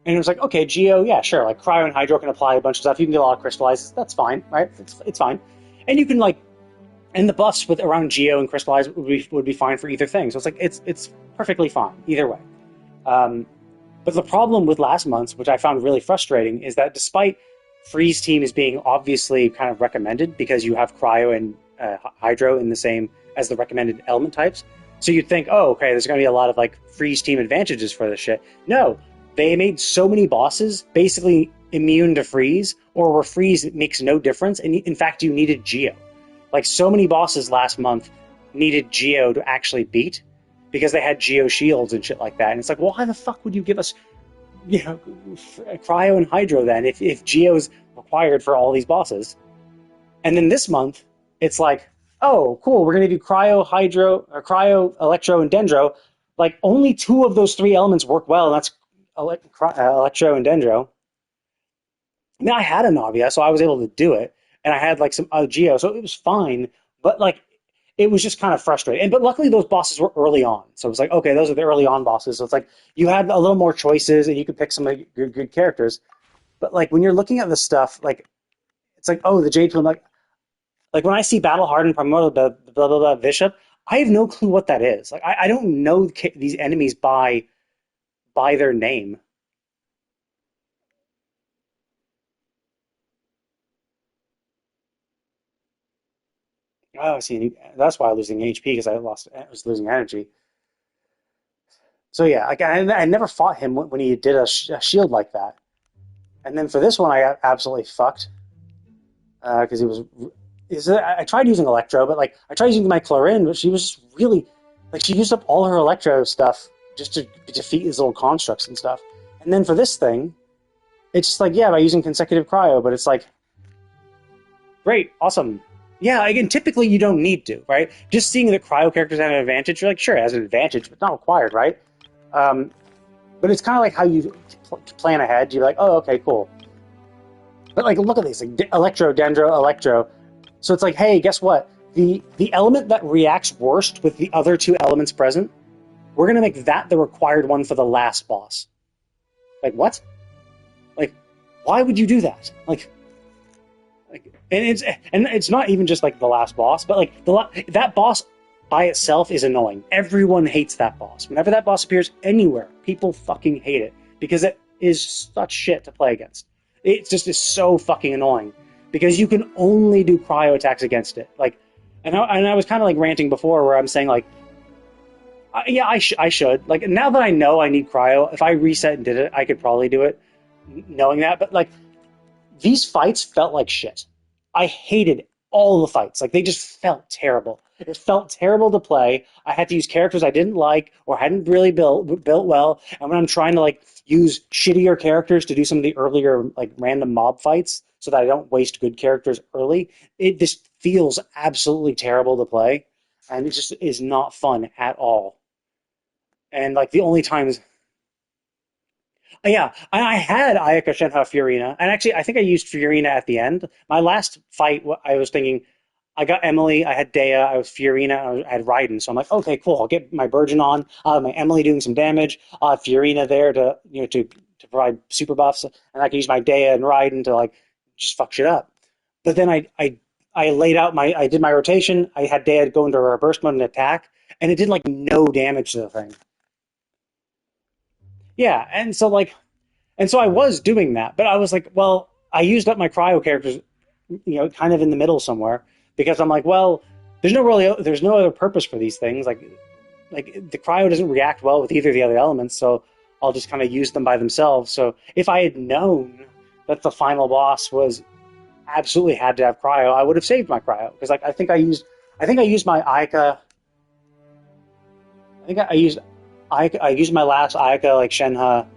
And it was like, okay, Geo, yeah, sure. Like, Cryo and Hydro can apply a bunch of stuff. You can get a lot of crystallized. That's fine, right? It's fine. And you can, and the buffs with around Geo and Crystallize would be fine for either thing. So it's like it's perfectly fine either way. But the problem with last month's, which I found really frustrating, is that despite Freeze Team as being obviously kind of recommended because you have Cryo and Hydro in the same as the recommended element types, so you'd think, oh, okay, there's going to be a lot of Freeze Team advantages for this shit. No, they made so many bosses basically immune to Freeze, or where Freeze makes no difference, and in fact you needed Geo. So many bosses last month needed Geo to actually beat because they had Geo shields and shit like that. And it's like, well, why the fuck would you give us, Cryo and Hydro then if Geo's required for all these bosses? And then this month, it's like, oh, cool, we're going to do Cryo, Hydro, or Cryo, Electro, and Dendro. Like, only 2 of those 3 elements work well, and that's Electro and Dendro. I mean, I had a Navia, so I was able to do it, and I had, like, some Geo, so it was fine, but, like, it was just kind of frustrating. But luckily, those bosses were early on, so it was like, okay, those are the early on bosses, so it's like, you had a little more choices, and you could pick some good characters. But, like, when you're looking at this stuff, like, it's like, oh, the Jade Twin, like when I see Battle Hardened Primordial blah, blah, blah, blah, Bishop, I have no clue what that is. Like I don't know these enemies by their name. Oh, see, that's why I was losing HP because I was losing energy. So yeah, like I never fought him when he did a shield like that. And then for this one, I got absolutely fucked because he was. I tried using Electro, but like I tried using my Chlorine, but she was just really like she used up all her Electro stuff just to defeat his little constructs and stuff. And then for this thing, it's just like yeah, by using consecutive cryo, but it's like great, awesome. Yeah, again, typically you don't need to, right? Just seeing that cryo characters have an advantage, you're like, sure, it has an advantage, but not required, right? But it's kind of like how you plan ahead. You're like, oh, okay, cool. But like, look at these, like Electro, Dendro, Electro. So it's like, hey, guess what? The element that reacts worst with the other 2 elements present, we're gonna make that the required one for the last boss. Like what? Like, why would you do that? Like, and it's not even just like the last boss, but like that boss by itself is annoying. Everyone hates that boss. Whenever that boss appears anywhere, people fucking hate it because it is such shit to play against. It just is so fucking annoying because you can only do cryo attacks against it. Like, and I was kind of like ranting before where I'm saying like, yeah, I should. Like now that I know I need cryo, if I reset and did it, I could probably do it, knowing that. But like, these fights felt like shit. I hated all the fights. Like they just felt terrible. It felt terrible to play. I had to use characters I didn't like or hadn't really built well. And when I'm trying to like use shittier characters to do some of the earlier like random mob fights so that I don't waste good characters early, it just feels absolutely terrible to play. And it just is not fun at all. And like the only times yeah, I had Ayaka Shenhe Fiorina, and actually, I think I used Fiorina at the end. My last fight, I was thinking, I got Emily, I had Dea, I was Fiorina, I had Raiden. So I'm like, okay, cool. I'll get my Burgeon on. I'll have my Emily doing some damage. I'll have Fiorina there to to provide super buffs, and I can use my Dea and Raiden to like just fuck shit up. But then I laid out I did my rotation. I had Dea go into her burst mode and attack, and it did like no damage to the thing. Yeah, and so I was doing that, but I was like, well, I used up my cryo characters, kind of in the middle somewhere, because I'm like, well, there's no other purpose for these things. Like the cryo doesn't react well with either of the other elements, so I'll just kind of use them by themselves. So if I had known that the final boss was absolutely had to have cryo, I would have saved my cryo because like I think I used my Ayaka. I used my last Ayaka like Shenhe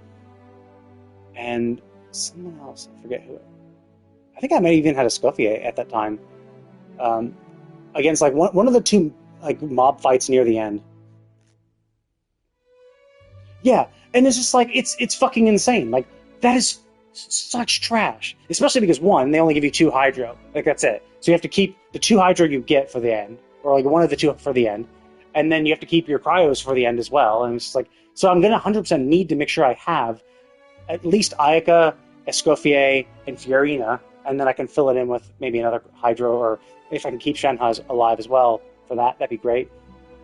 and someone else. I forget who. I think I may have even had a Scofier at that time. Against like one of the 2 like mob fights near the end. Yeah, and it's just like it's fucking insane. Like that is such trash. Especially because 1, they only give you 2 hydro. Like that's it. So you have to keep the 2 hydro you get for the end, or like one of the 2 for the end, and then you have to keep your cryos for the end as well. And it's just like so I'm gonna 100% need to make sure I have at least Ayaka, Escoffier, and Fiorina, and then I can fill it in with maybe another Hydro, or if I can keep Shenhe alive as well for that, that'd be great.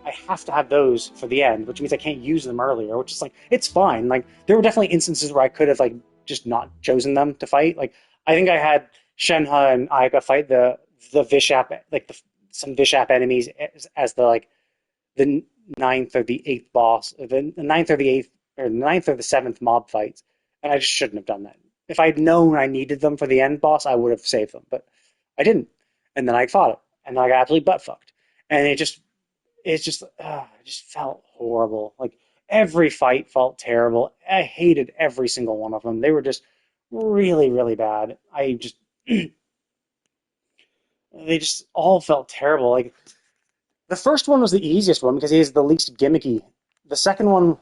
I have to have those for the end, which means I can't use them earlier, which is like, it's fine. Like, there were definitely instances where I could have, like, just not chosen them to fight. Like, I think I had Shenhe and Ayaka fight the Vishap, like, some Vishap enemies as the, like, the 9th or the 8th boss, the 9th or the 8th, or the 9th or the 7th mob fights. And I just shouldn't have done that. If I'd known I needed them for the end boss, I would have saved them. But I didn't. And then I fought it. And I got absolutely butt fucked. And it just it just felt horrible. Like every fight felt terrible. I hated every single one of them. They were just really, really bad. I just they just all felt terrible. Like the first one was the easiest one because he is the least gimmicky. The second one,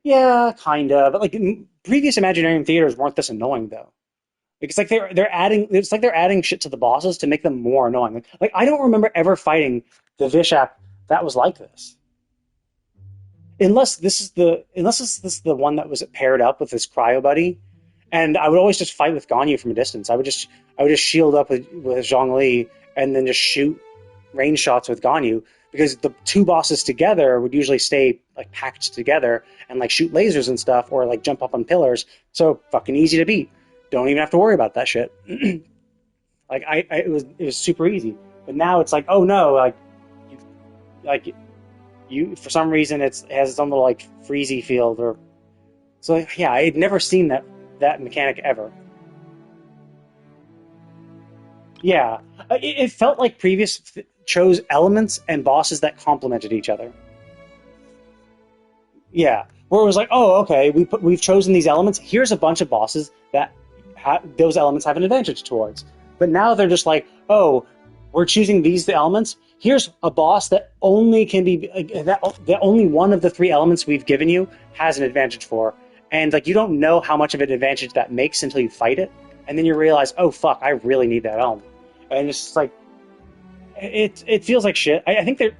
yeah, kinda, but like previous Imaginarium theaters weren't this annoying though. Because like they're adding it's like they're adding shit to the bosses to make them more annoying. Like I don't remember ever fighting the Vishap that was like this. This is the one that was paired up with this cryo buddy, and I would always just fight with Ganyu from a distance. I would just shield up with Zhongli and then just shoot range shots with Ganyu because the two bosses together would usually stay like packed together and like shoot lasers and stuff or like jump up on pillars. So fucking easy to beat. Don't even have to worry about that shit. Like it was super easy. But now it's like, oh no, like you for some reason it has its own little like freezy field or so. Like, yeah, I had never seen that mechanic ever. Yeah, it felt like previous chose elements and bosses that complemented each other. Yeah, where it was like, oh, okay, we've chosen these elements. Here's a bunch of bosses that those elements have an advantage towards. But now they're just like, oh, we're choosing the elements. Here's a boss that only can be that only one of the three elements we've given you has an advantage for, and like you don't know how much of an advantage that makes until you fight it, and then you realize, oh fuck, I really need that element, and it's just like it feels like shit. I think they're.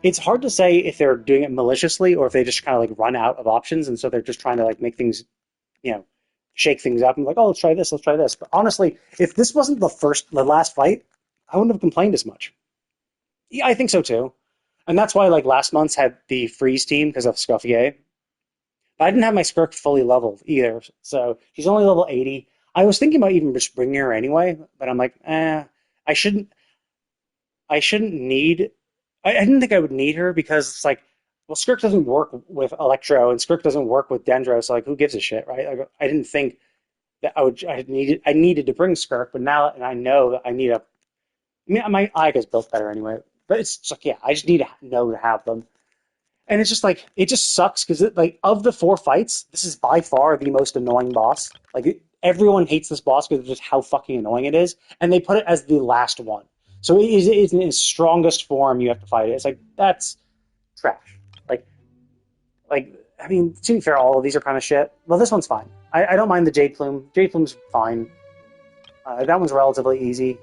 It's hard to say if they're doing it maliciously or if they just kind of like run out of options, and so they're just trying to like make things, you know, shake things up and like, oh, let's try this, let's try this. But honestly, if this wasn't the last fight, I wouldn't have complained as much. Yeah, I think so too. And that's why like last month's had the freeze team because of Scuffier. But I didn't have my Skirk fully leveled either. So she's only level 80. I was thinking about even just bringing her anyway, but I'm like, I shouldn't I shouldn't need I didn't think I would need her because it's like, well, Skirk doesn't work with Electro and Skirk doesn't work with Dendro, so like who gives a shit, right? Like, I didn't think that I needed to bring Skirk, but now and I know that I need a I mean, my Aya's built better anyway, but it's just like, yeah, I just need to know to have them. And it's just like, it just sucks because, like, of the four fights, this is by far the most annoying boss. Like, everyone hates this boss because of just how fucking annoying it is, and they put it as the last one. So it is in its strongest form, you have to fight it. It's like, that's trash. Like, I mean, to be fair, all of these are kind of shit. Well, this one's fine. I don't mind the Jade Plume. Jade Plume's fine. That one's relatively easy.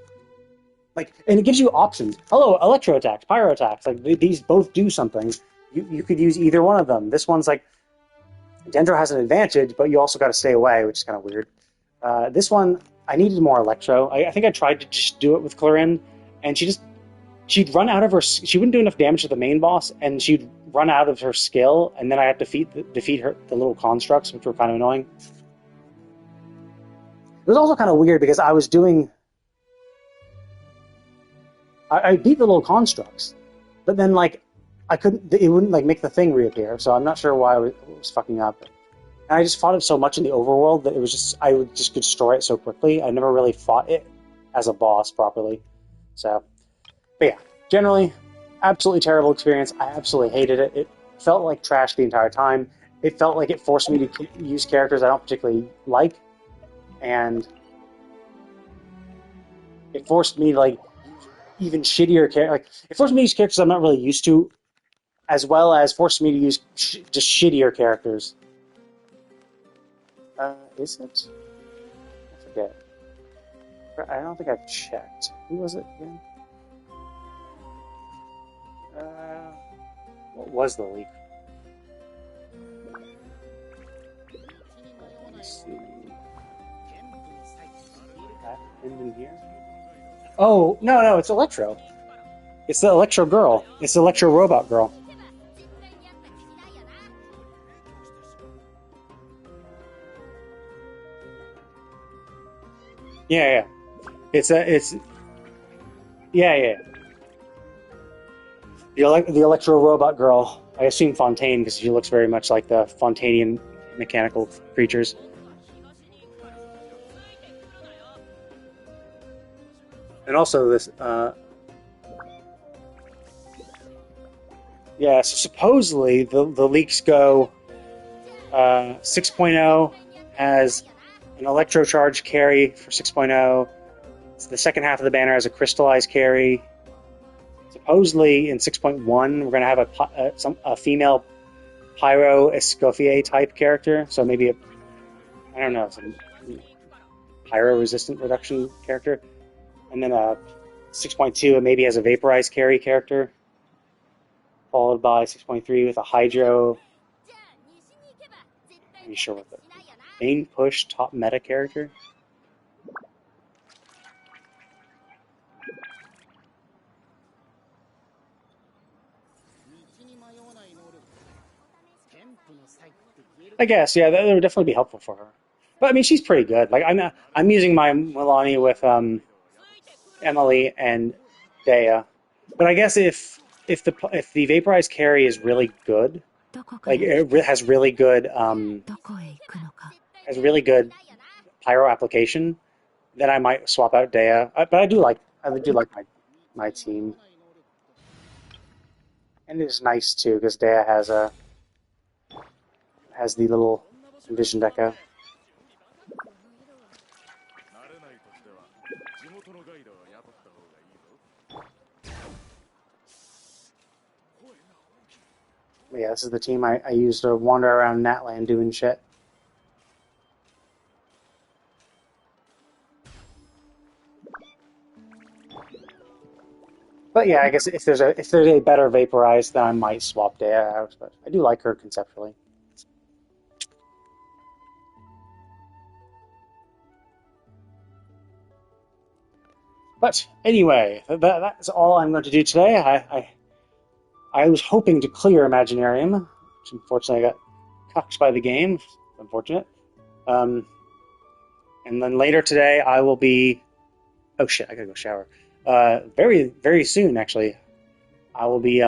Like, and it gives you options. Hello, electro attacks, pyro attacks. Like these both do something. You could use either one of them. This one's like Dendro has an advantage, but you also got to stay away, which is kind of weird. This one, I needed more electro. I think I tried to just do it with Clarinde, and she'd run out of her. She wouldn't do enough damage to the main boss, and she'd run out of her skill, and then I had to defeat her the little constructs, which were kind of annoying. It was also kind of weird because I was doing. I beat the little constructs, but then like I couldn't. It wouldn't like make the thing reappear. So I'm not sure why it was fucking up. And I just fought it so much in the overworld that it was just I would just destroy it so quickly. I never really fought it as a boss properly. So, but yeah, generally, absolutely terrible experience. I absolutely hated it. It felt like trash the entire time. It felt like it forced me to use characters I don't particularly like, and it forced me to like. Even shittier characters. Like it forced me to use characters I'm not really used to, as well as forced me to use just shittier characters. Is it? I forget. I don't think I've checked. Who was it again? What was the leak? Let's see. That in here. Oh, no, it's Electro. It's the Electro girl. It's the Electro robot girl. Yeah. Yeah. The Electro robot girl. I assume Fontaine because she looks very much like the Fontainian mechanical creatures. And also this, Yeah, so supposedly the leaks go 6.0 has an electrocharge carry for 6.0. The second half of the banner has a crystallized carry. Supposedly in 6.1 we're going to have a female Pyro Escoffier type character, so maybe I don't know, some pyro resistant reduction character, and then 6.2 it maybe has a vaporized carry character, followed by 6.3 with a hydro. I'm not sure what the main push top meta character. I guess, yeah, that would definitely be helpful for her. But I mean, she's pretty good. Like I'm using my Milani with Emily and Dea. But I guess if the vaporized carry is really good, like has really good pyro application, then I might swap out Dea. But I do like my team, and it is nice too because Dea has the little envisioned echo. But yeah, this is the team I use to wander around Natland doing shit. But yeah, I guess if there's a better vaporized, then I might swap Dea out. But I do like her conceptually. But anyway, that's all I'm going to do today. I was hoping to clear Imaginarium, which unfortunately I got cucked by the game. Unfortunate. And then later today I will be. Oh shit! I gotta go shower. Very very soon actually. I'll be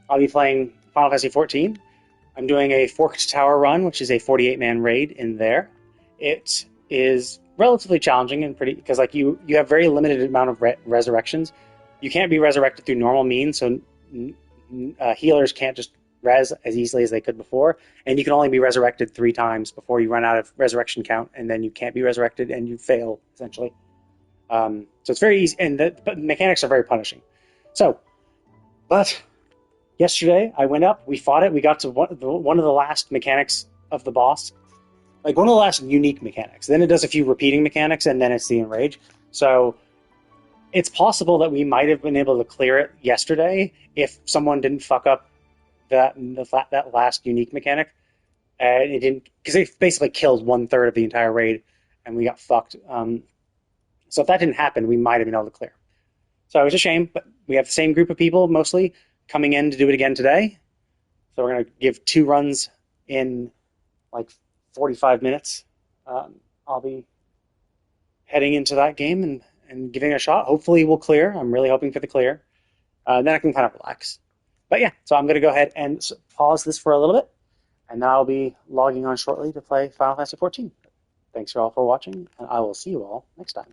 playing Final Fantasy XIV. I'm doing a Forked Tower run, which is a 48-man raid in there. It is relatively challenging and pretty because like you have very limited amount of resurrections. You can't be resurrected through normal means, so healers can't just res as easily as they could before, and you can only be resurrected 3 times before you run out of resurrection count, and then you can't be resurrected and you fail essentially. So it's very easy, and the mechanics are very punishing. So, but yesterday I went up, we fought it, we got to one of the last mechanics of the boss, like one of the last unique mechanics. Then it does a few repeating mechanics, and then it's the enrage. So it's possible that we might have been able to clear it yesterday if someone didn't fuck up that last unique mechanic. And it didn't, because they basically killed 1/3 of the entire raid, and we got fucked. So if that didn't happen, we might have been able to clear. So it was a shame, but we have the same group of people mostly coming in to do it again today. So we're going to give 2 runs in like 45 minutes. I'll be heading into that game and giving it a shot. Hopefully we'll clear. I'm really hoping for the clear. Then I can kind of relax. But yeah, so I'm going to go ahead and pause this for a little bit, and then I'll be logging on shortly to play Final Fantasy XIV. Thanks all for watching, and I will see you all next time.